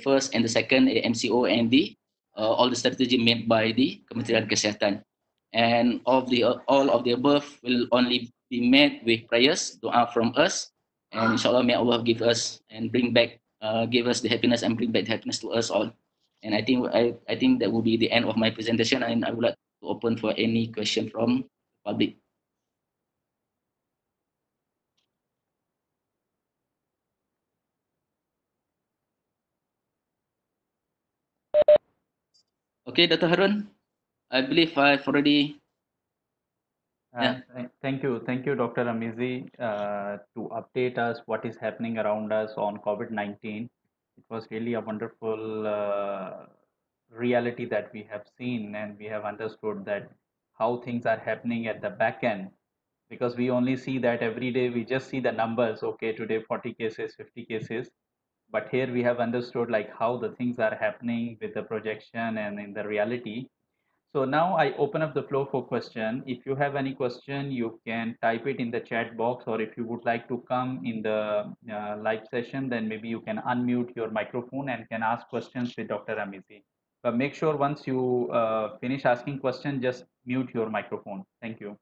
first and the second MCO and the all the strategy made by the Kementerian Kesihatan. And all of the above will only be met with prayers, doa from us, and inshallah may Allah give us and bring back, give us the happiness and bring back the happiness to us all. And I think that will be the end of my presentation, and I would like to open for any question from public. Okay, Dr. Harun, I believe I've already. Thank you, Dr. Ramizi, to update us what is happening around us on COVID-19. It was really a wonderful reality that we have seen, and we have understood that how things are happening at the back end, because we only see that every day. We just see the numbers. Okay, today 40 cases, 50 cases, but here we have understood like how the things are happening with the projection and in the reality. So now I open up the floor for question. If you have any question, you can type it in the chat box, or if you would like to come in the live session, then maybe you can unmute your microphone and can ask questions with Dr. Ramizi. But make sure once you finish asking question, just mute your microphone. Thank you.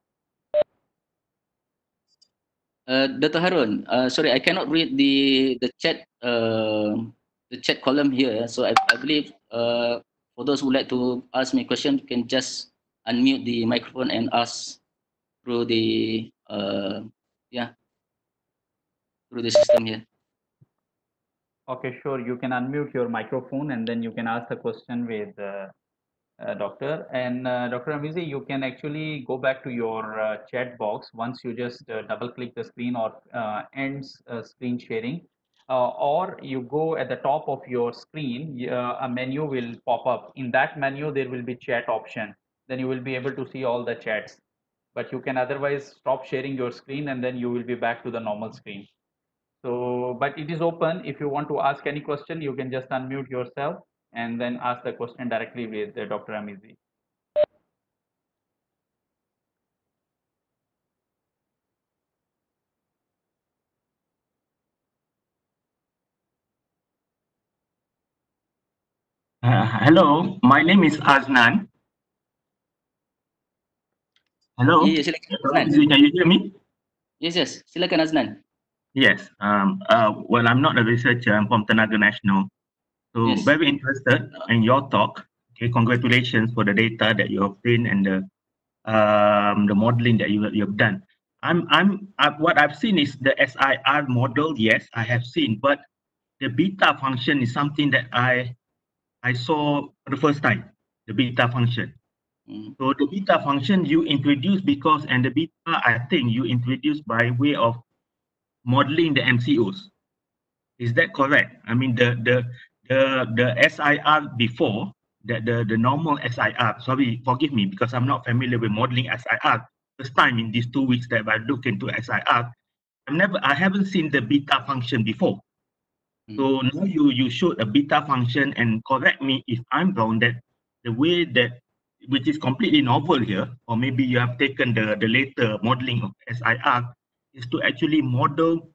Dr. Harun, sorry, I cannot read the chat column here. So I believe for those who like to ask me a question, you can just unmute the microphone and ask through the through the system here. Okay, sure. You can unmute your microphone and then you can ask the question with doctor. And Dr. Ramizi, you can actually go back to your chat box once you just double click the screen or ends screen sharing. Or you go at the top of your screen, a menu will pop up. In that menu, there will be chat option. Then you will be able to see all the chats. But you can otherwise stop sharing your screen and then you will be back to the normal screen. So, but it is open. If you want to ask any question, you can just unmute yourself and then ask the question directly with Dr. Amizi. Hello, my name is Aznan. Hello. Yeah, silakan, Aznan. Can you hear me? Yes. Silakan, Aznan. Yes. Well, I'm not a researcher. I'm from Tenaga Nasional. So Yes. very interested in your talk. Okay, congratulations for the data that you obtained and the modeling that you've done. What I've seen is the SIR model. Yes, I have seen, but the beta function is something that I saw for the first time. The beta function. So the beta function you introduced and the beta I think you introduced by way of modeling the MCOs. Is that correct? I mean the SIR before the normal SIR. Sorry, forgive me because I'm not familiar with modeling SIR. First time in these 2 weeks that I look into SIR, I haven't seen the beta function before. So now you showed a beta function, and correct me if I'm wrong, that the way that, which is completely novel here, or maybe you have taken the later modeling of SIR, is to actually model,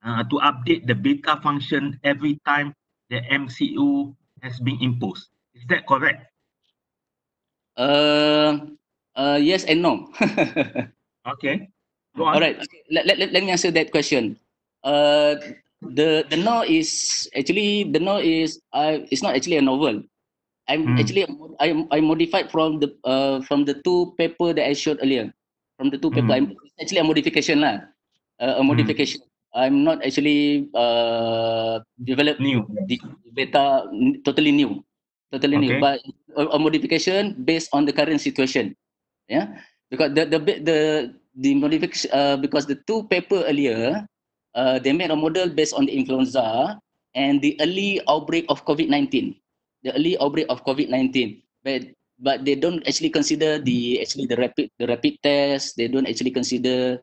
to update the beta function every time the MCO has been imposed. Is that correct? Yes and no. Okay. Go on. All right. Okay. Let me answer that question. The no is actually it's not actually a novel. Actually I modified from the two paper that I showed earlier. From the two paper, it's actually a modification lah. A modification. I'm not actually developed New. the beta totally new, but a modification based on the current situation. Yeah, because the modification because the two paper earlier, they made a model based on the influenza and the early outbreak of COVID-19. The early outbreak of COVID-19, but they don't actually consider the rapid test. They don't actually consider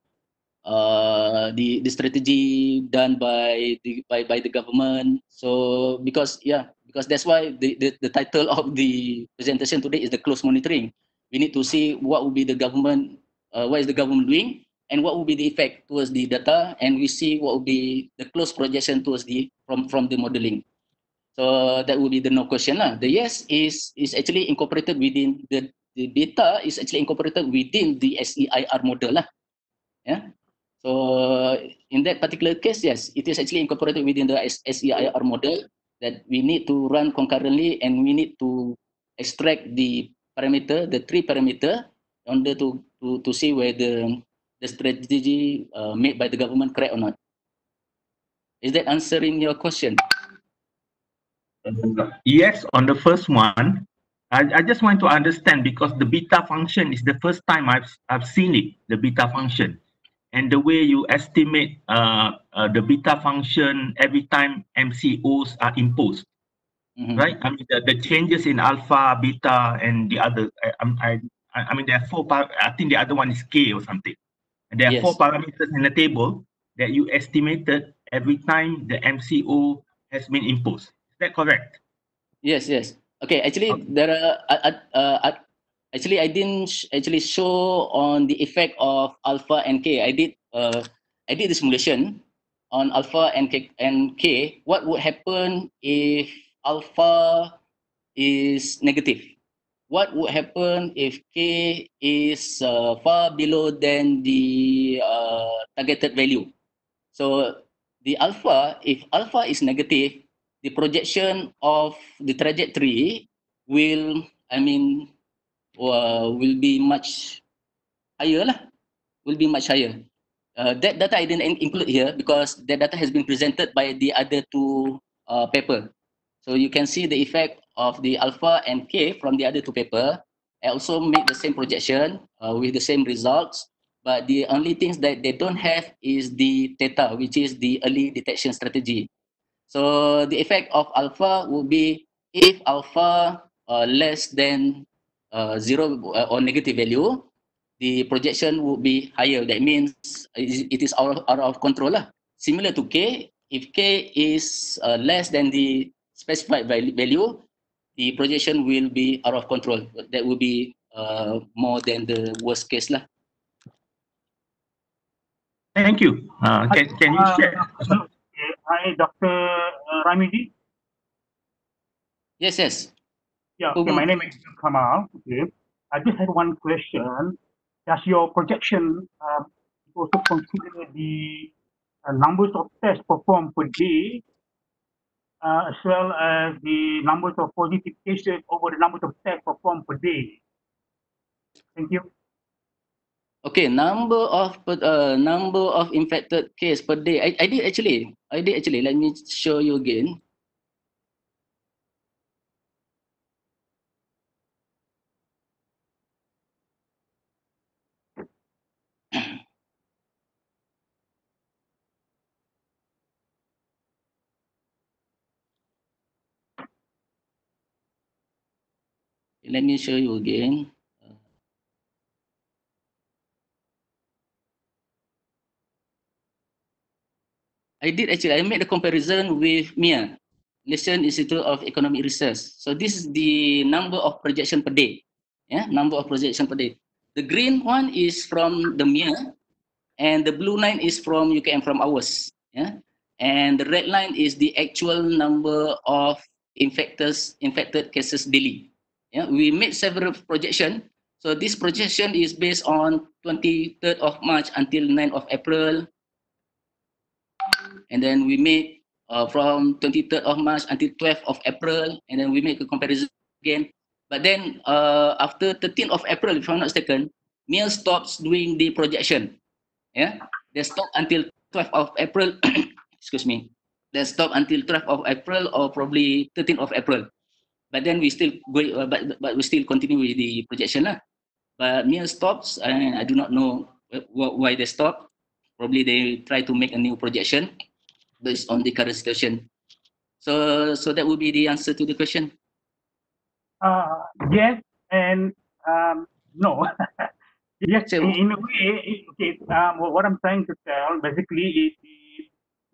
the strategy done by the government. So because because that's why the title of the presentation today is the close monitoring. We need to see what will be the government, what is the government doing, and what will be the effect towards the data, and we see what will be the close projection towards the from the modeling. So that would be the no question lah. The yes is actually incorporated within the data is actually incorporated within the SEIR model lah. Yeah. So in that particular case, yes, it is actually incorporated within the SEIR model that we need to run concurrently, and we need to extract the parameter, the three parameter, in order to see whether the strategy made by the government correct or not. Is that answering your question? Yes, on the first one, I just want to understand, because the beta function is the first time I've seen it, the beta function, and the way you estimate the beta function every time MCOs are imposed, right? I mean the changes in alpha, beta, and the other. I mean there are four. I think the other one is K or something. And there are four parameters in the table that you estimated every time the MCO has been imposed. Is that correct? Yes, yes. Okay, actually, there are. Actually, I didn't actually show on the effect of alpha and K. I did the simulation on alpha and K. What would happen if alpha is negative? What would happen if K is far below than the targeted value? So the alpha, if alpha is negative, the projection of the trajectory will, will be much higher lah. Will be much higher. That data I didn't include here because that data has been presented by the other two paper. So you can see the effect of the alpha and K from the other two paper. I also make the same projection with the same results, but the only things that they don't have is the theta, which is the early detection strategy. So the effect of alpha will be if alpha less than 0 or negative value, the projection would be higher. That means it is out of control lah. Similar to K, if K is less than the specified value, the projection will be out of control. That will be more than the worst case lah. Thank you. Can you share? Hi, Dr. Ramizi. Yes, yes. Yeah, okay, my name is Kamal. Okay. I just had one question. Does your projection also consider the numbers of tests performed per day, as well as the numbers of positive cases over the numbers of tests performed per day? Thank you. Okay, number of infected case per day. I did actually. Let me show you again. Let me show you again. I did actually. I made a comparison with MIA, Malaysian Institute of Economic Research. So this is the number of projection per day. Yeah, number of projection per day. The green one is from the MIA, and the blue line is from UKM from ours. Yeah, and the red line is the actual number of infected cases daily. Yeah, we made several projection. So this projection is based on 23rd of March until 9th of April. And then we made from 23rd of March until 12th of April, and then we make a comparison again. But then after 13th of April, if I'm not mistaken, MIA stops doing the projection. Yeah, they stop until 12th of April. Excuse me. They stop until 12th of April or probably 13th of April. But then we still go, but we still continue with the projection lah. But MIA stops, and I do not know why they stop. Probably they try to make a new projection based on the current situation. So that would be the answer to the question. Yes and no. Yes, so, in a way, what I'm trying to tell basically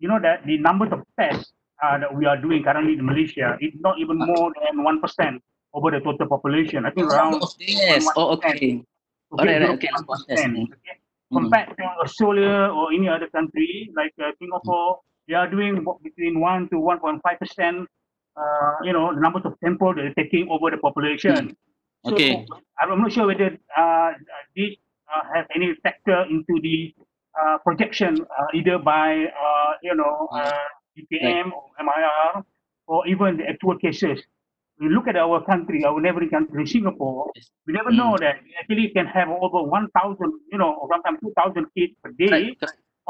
is that the numbers of tests that we are doing currently in Malaysia. It's not even more than 1% over the total population. I think around Yes. Oh, 0.1%. okay. Okay, Alright, okay. 0.1%. Okay. Compared to Australia or any other country like Singapore, they are doing between 1 to 1.5%. The numbers of temple that are taking over the population. Okay. So I'm not sure whether this has any factor into the projection either by GPM or MIR or even the actual cases. We look at our country, our neighboring country, Singapore. We never know that we actually can have over 1,000, or sometimes 2,000 kids per day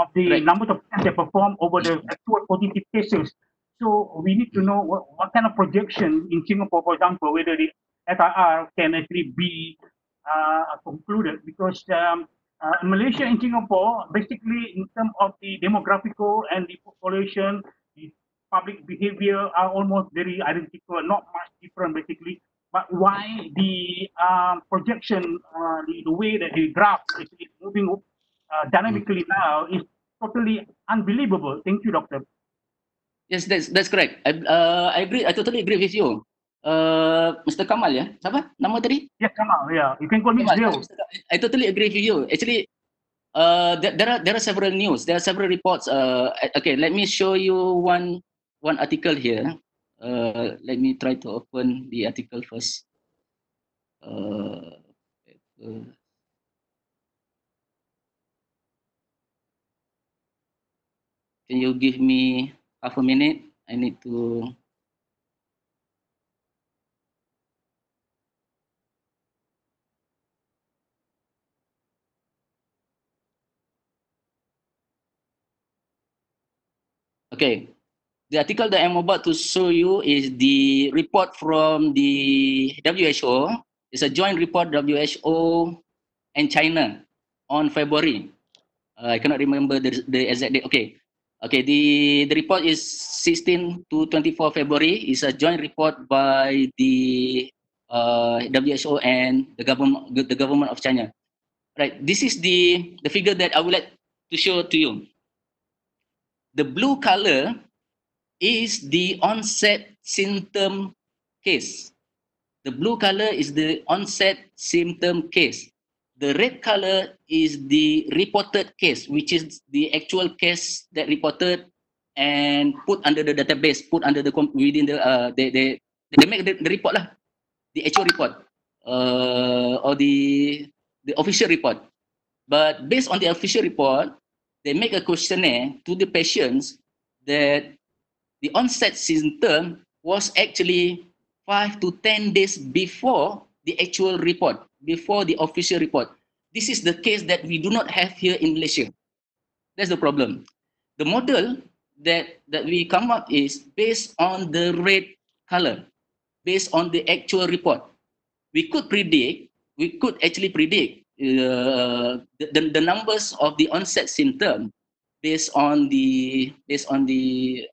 of the numbers of tests they perform over the actual positive cases. So we need to know what kind of projection in Singapore, for example, whether the SIR can actually be concluded, because Malaysia and Singapore, basically in terms of the demographical and the population, the public behavior are almost very identical, not much different basically. But why the projection, the way that the graph is moving dynamically now is totally unbelievable. Thank you, Doctor. Yes, that's correct. I agree. I totally agree with you. Mr. Kamal, ya? Siapa? Nama tadi? Yes, Kamal. Yeah, you can call me Zil. I totally agree with you. Actually, there are several news. There are several reports. Okay, let me show you one article here. Let me try to open the article first. Can you give me half a minute? I need to. Okay, the article that I'm about to show you is the report from the WHO. It's a joint report, WHO and China, on February. I cannot remember the exact date. Okay. The report is 16 to 24 February. It's a joint report by the WHO and the government of China. Right. This is the figure that I would like to show to you. The blue color is the onset symptom case. The blue color is the onset symptom case. The red color is the reported case, which is the actual case that reported and put under the database, put under the within the they make the report lah, the actual report or the official report. But based on the official report, they make a questionnaire to the patients that the onset symptom was actually 5 to 10 days before the actual report, before the official report. This is the case that we do not have here in Malaysia. That's the problem. The model that we come up is based on the red color, based on the actual report. We could actually predict the numbers of the onset symptom based on the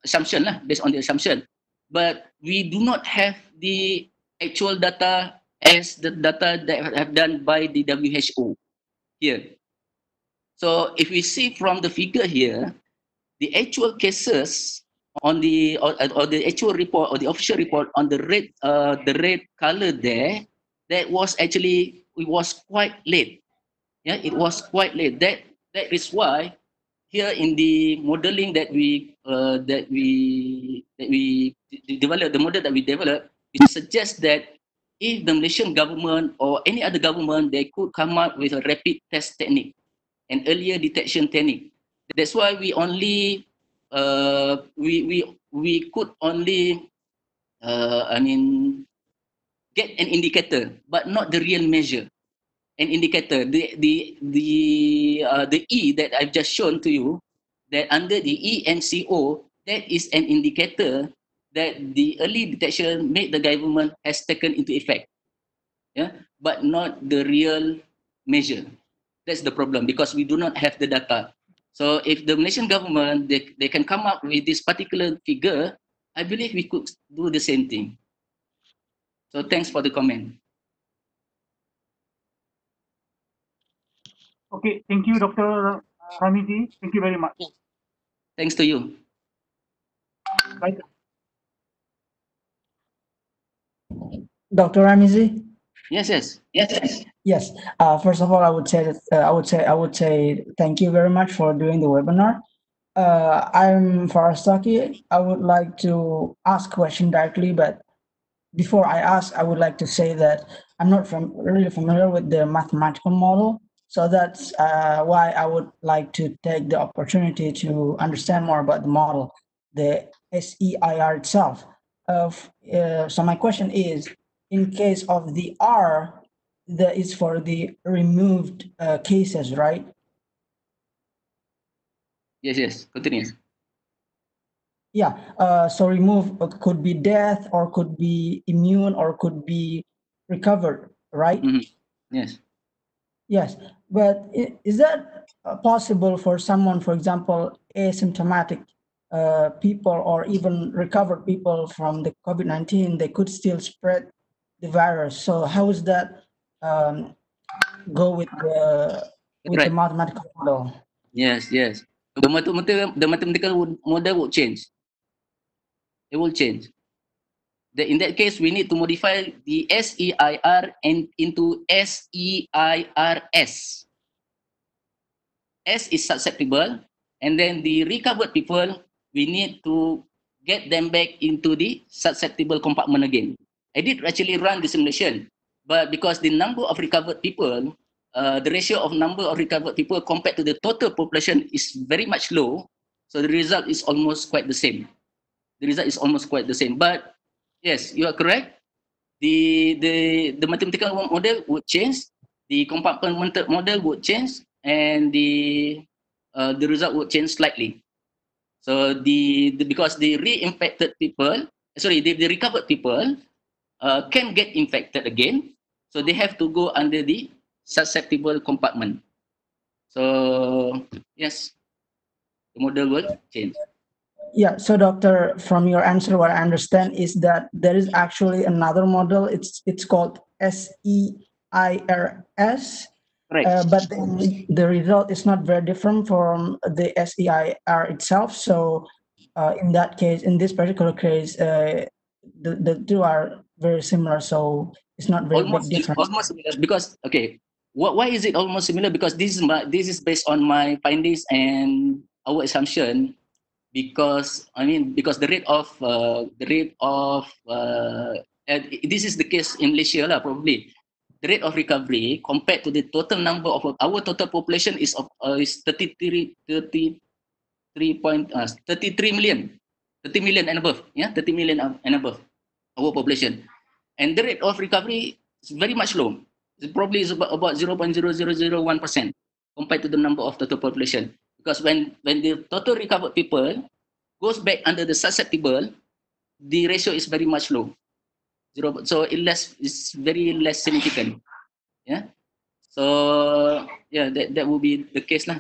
assumption, but we do not have the actual data as the data that have done by the WHO here. So if we see from the figure here, the actual cases on the or the actual report or the official report on the red color there, that was actually, it was quite late. Yeah, it was quite late. That is why here in the modeling that we develop, the model that we develop, it suggests that if the Malaysian government or any other government, they could come up with a rapid test technique, an earlier detection technique. That's why we only we could only get an indicator, but not the real measure. An indicator, the E that I've just shown to you, that under the EMCO, that is an indicator that the early detection made the government has taken into effect. Yeah, but not the real measure. That's the problem, because we do not have the data. So if the Malaysian government, they can come up with this particular figure, I believe we could do the same thing. So thanks for the comment. Okay, thank you, Dr. Ramizi. Thank you very much. Thanks to you. Right? Dr. Ramizi? Yes, yes. Yes. First of all, I would say that I would say thank you very much for doing the webinar. I'm Farastaki. I would like to ask question directly, but before I ask, I would like to say that I'm not really familiar with the mathematical model. So that's why I would like to take the opportunity to understand more about the model, the SEIR itself. So my question is, in case of the R, that is for the removed cases, right? Yes. Continue. Yeah. So remove could be death, or could be immune, or could be recovered, right? Yes. Yes, but is that possible for someone, for example, asymptomatic people or even recovered people from the COVID-19, they could still spread the virus. So how does that go with That's the right. mathematical model? Yes. The mathematical model would change. It will change. In that case, we need to modify the SEIR and into SEIRS. S is susceptible, and then the recovered people, we need to get them back into the susceptible compartment again. I did actually run the simulation, but because the number of recovered people, the ratio of number of recovered people compared to the total population is very much low, so the result is almost quite the same. But yes, you are correct. The mathematical model would change, the compartmented model would change, and the result would change slightly. So because the reinfected people, the recovered people can get infected again, so they have to go under the susceptible compartment. So yes, the model will change. Yeah, so doctor, from your answer, what I understand is that there is actually another model. It's called SEIRS, Correct. but then the result is not very different from the SEIR itself. So in that case, in this particular case, the two are very similar. So it's not very big difference. Almost similar, because okay, why is it almost similar? Because this is based on my findings and our assumption. Because the rate of this is the case in Malaysia lah, probably the rate of recovery compared to the total number of our total population is 33 million, 30 million and above. Yeah, 30 million and above our population, and the rate of recovery is very much low. It probably is about 0.0001% compared to the number of total population. Because when the total recovered people goes back under the susceptible, the ratio is very much low. So it's very less significant. Yeah. So yeah, that will be the case lah.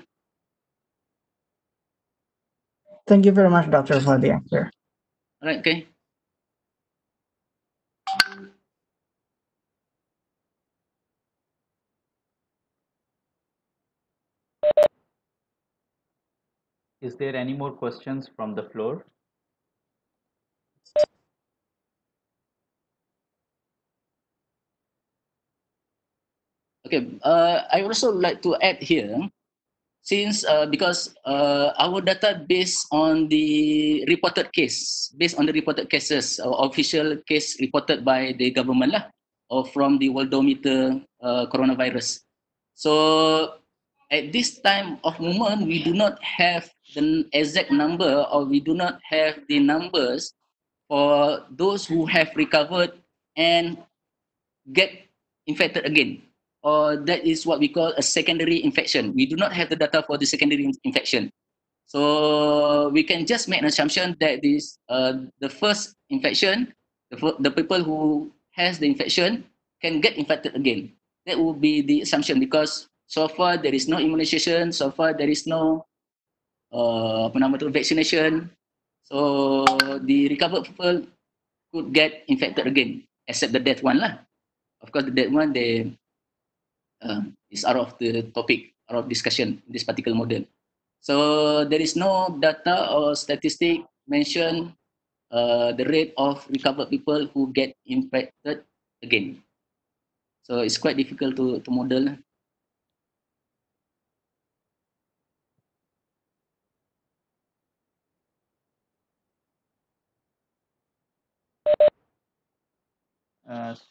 Thank you very much, doctor, for the answer. All right. Okay. Is there any more questions from the floor? Okay. I also like to add here, since because our data based on the reported cases or official case reported by the government lah, or from the worldometer coronavirus. So at this time of moment, we do not have the exact number, or we do not have the numbers for those who have recovered and get infected again, or that is what we call a secondary infection. We do not have the data for the secondary infection. So we can just make an assumption that the first infection, the people who has the infection can get infected again. That would be the assumption, because so far there is no immunization, so far there is no vaccination. So the recovered people could get infected again, except the death one lah. Of course, the death one, is out of the topic, out of discussion in this particular model. So there is no data or statistic mentioned the rate of recovered people who get infected again. So it's quite difficult to model.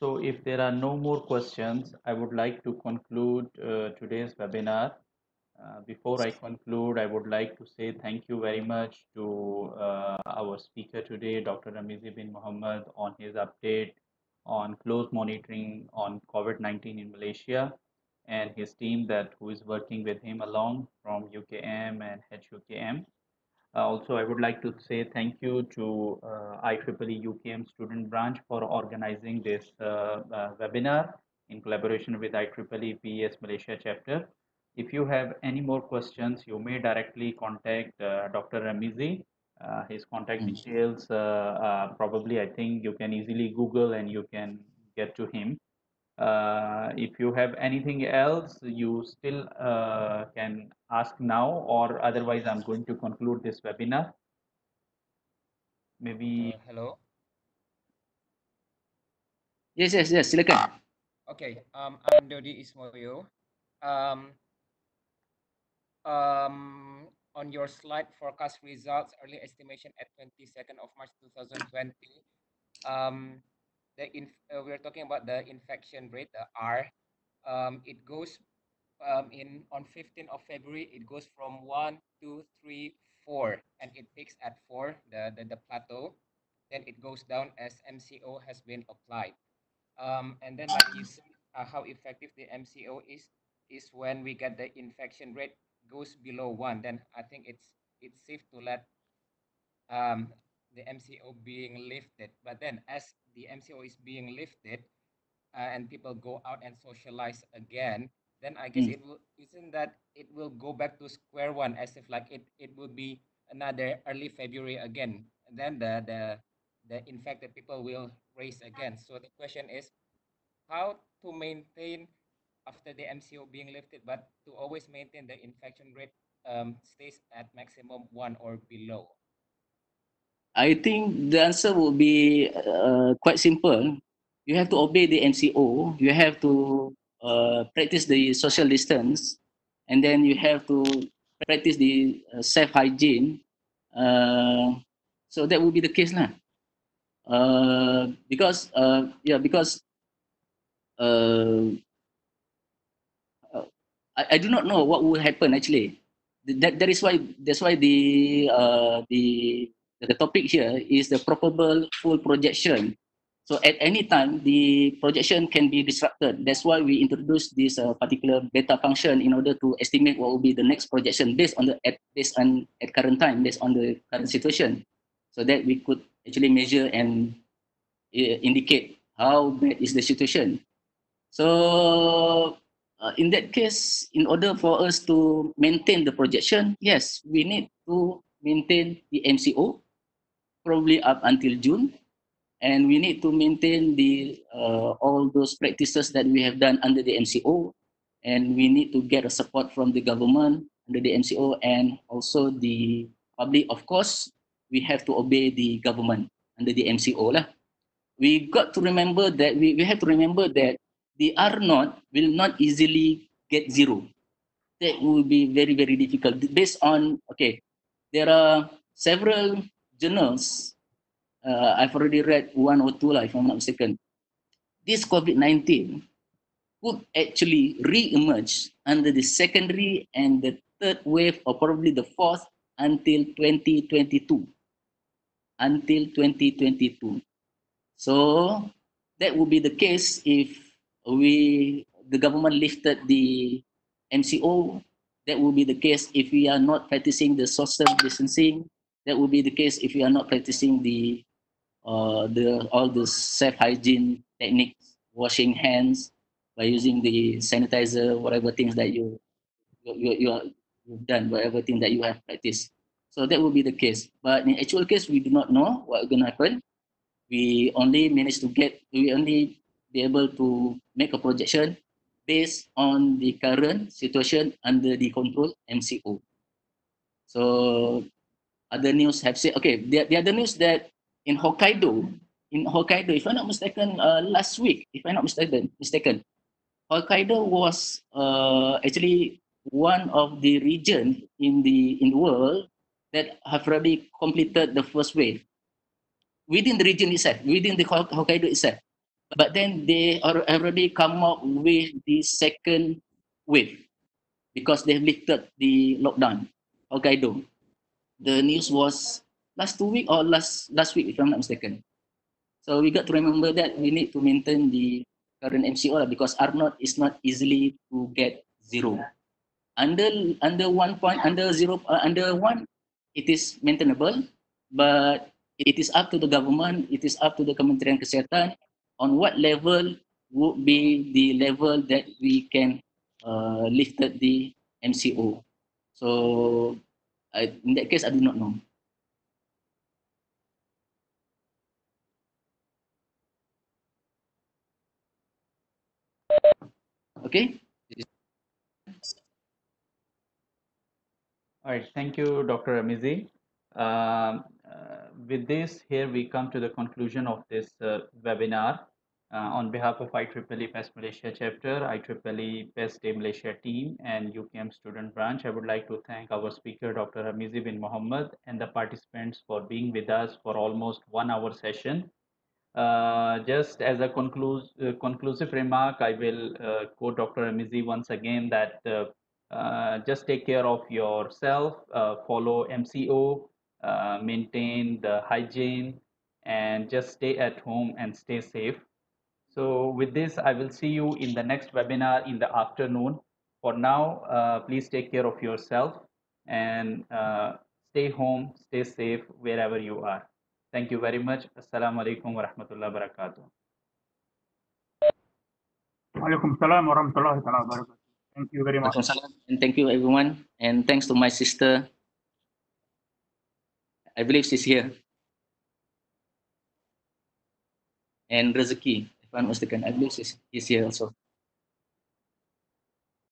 So if there are no more questions, I would like to conclude today's webinar. Before I conclude, I would like to say thank you very much to our speaker today, Dr. Ramizi Bin Mohamed, on his update on close monitoring on COVID-19 in Malaysia, and his team that who is working with him along from UKM and HUKM. Also, I would like to say thank you to IEEE UKM student branch for organizing this webinar in collaboration with IEEE PES Malaysia Chapter. If you have any more questions, you may directly contact Dr. Ramizi. His contact details, probably I think you can easily Google and you can get to him. If you have anything else, you still can ask now, or otherwise I'm going to conclude this webinar. Maybe. Hello. Yes, silakan. Okay, I'm Dodi Ismoyo. Um, on your slide, forecast results, early estimation at 22nd of March 2020. We're talking about the infection rate, the R. It goes on 15th of February, it goes from 1, 2, 3, 4, and it peaks at 4, the plateau. Then it goes down as MCO has been applied. And then, like you said, how effective the MCO is when we get the infection rate goes below 1. Then I think it's safe to let the MCO being lifted. But then, as the MCO is being lifted, and people go out and socialize again, then I guess it will isn't that it will go back to square one, as if like it will be another early February again. And then the infected people will raise again. So the question is how to maintain after the MCO being lifted, but to always maintain the infection rate stays at maximum 1 or below. I think the answer would be quite simple. You have to obey the MCO. You have to practice the social distance, and then you have to practice the self hygiene. So that would be the case, lah. Because uh, I do not know what will happen actually. That's why the topic here is the probable full projection. So at any time the projection can be disrupted. That's why we introduced this particular beta function in order to estimate what will be the next projection based on at current time, based on the current situation, so that we could actually measure and indicate how bad is the situation. So in that case, in order for us to maintain the projection, yes, we need to maintain the MCO probably up until June, and we need to maintain the all those practices that we have done under the MCO, and we need to get a support from the government under the MCO and also the public. Of course, we have to obey the government under the MCO lah. We got to remember that we have to remember that the R naught will not easily get zero. That will be very, very difficult based on, okay, there are several journals. I've already read one or two, if I'm not mistaken. This COVID-19 could actually re-emerge under the secondary and the third wave, or probably the fourth, until 2022. Until 2022. So that would be the case if the government lifted the MCO. That would be the case if we are not practicing the social distancing. That would be the case if we are not practicing all the self hygiene techniques, washing hands by using the sanitizer, whatever things that you've done, whatever thing that you have practiced. So that would be the case. But in actual case, we do not know what is going to happen. We only be able to make a projection based on the current situation under the control MCO. So other news have said, okay, the other news that in Hokkaido, if I'm not mistaken, last week, if I'm not mistaken, Hokkaido was actually one of the region in the world that have already completed the first wave within the region itself, within the Hokkaido itself. But then they are already come up with the second wave because they've lifted the lockdown. Hokkaido. The news was last 2 week or last week, if I'm not mistaken. So we got to remember that we need to maintain the current MCO because R0 is not easily to get zero. Under 1 point, under zero, under 1, it is maintainable, but it is up to the government, it is up to the Kementerian Kesehatan on what level would be the level that we can lift the MCO. So in that case, I do not know. Okay. All right, thank you, Dr. Ramizi. With this, here we come to the conclusion of this webinar. On behalf of IEEE PES Malaysia Chapter, IEEE PES Day Malaysia team, and UKM student branch, I would like to thank our speaker, Dr. Ramizi Bin Mohamed, and the participants for being with us for almost 1 hour session. Just as a conclusive remark, I will quote Dr. Ramizi once again that just take care of yourself, follow MCO, maintain the hygiene, and just stay at home and stay safe. So with this, I will see you in the next webinar in the afternoon. For now, please take care of yourself and stay home, stay safe wherever you are. Thank you very much. Assalamu alaikum wa rahmatullahi wa barakatuh. Waalaikumsalam warahmatullahi wabarakatuh. Thank you very much. And thank you, everyone. And thanks to my sister. I believe she's here. And Rezeki, if I'm not mistaken, I believe she's here also.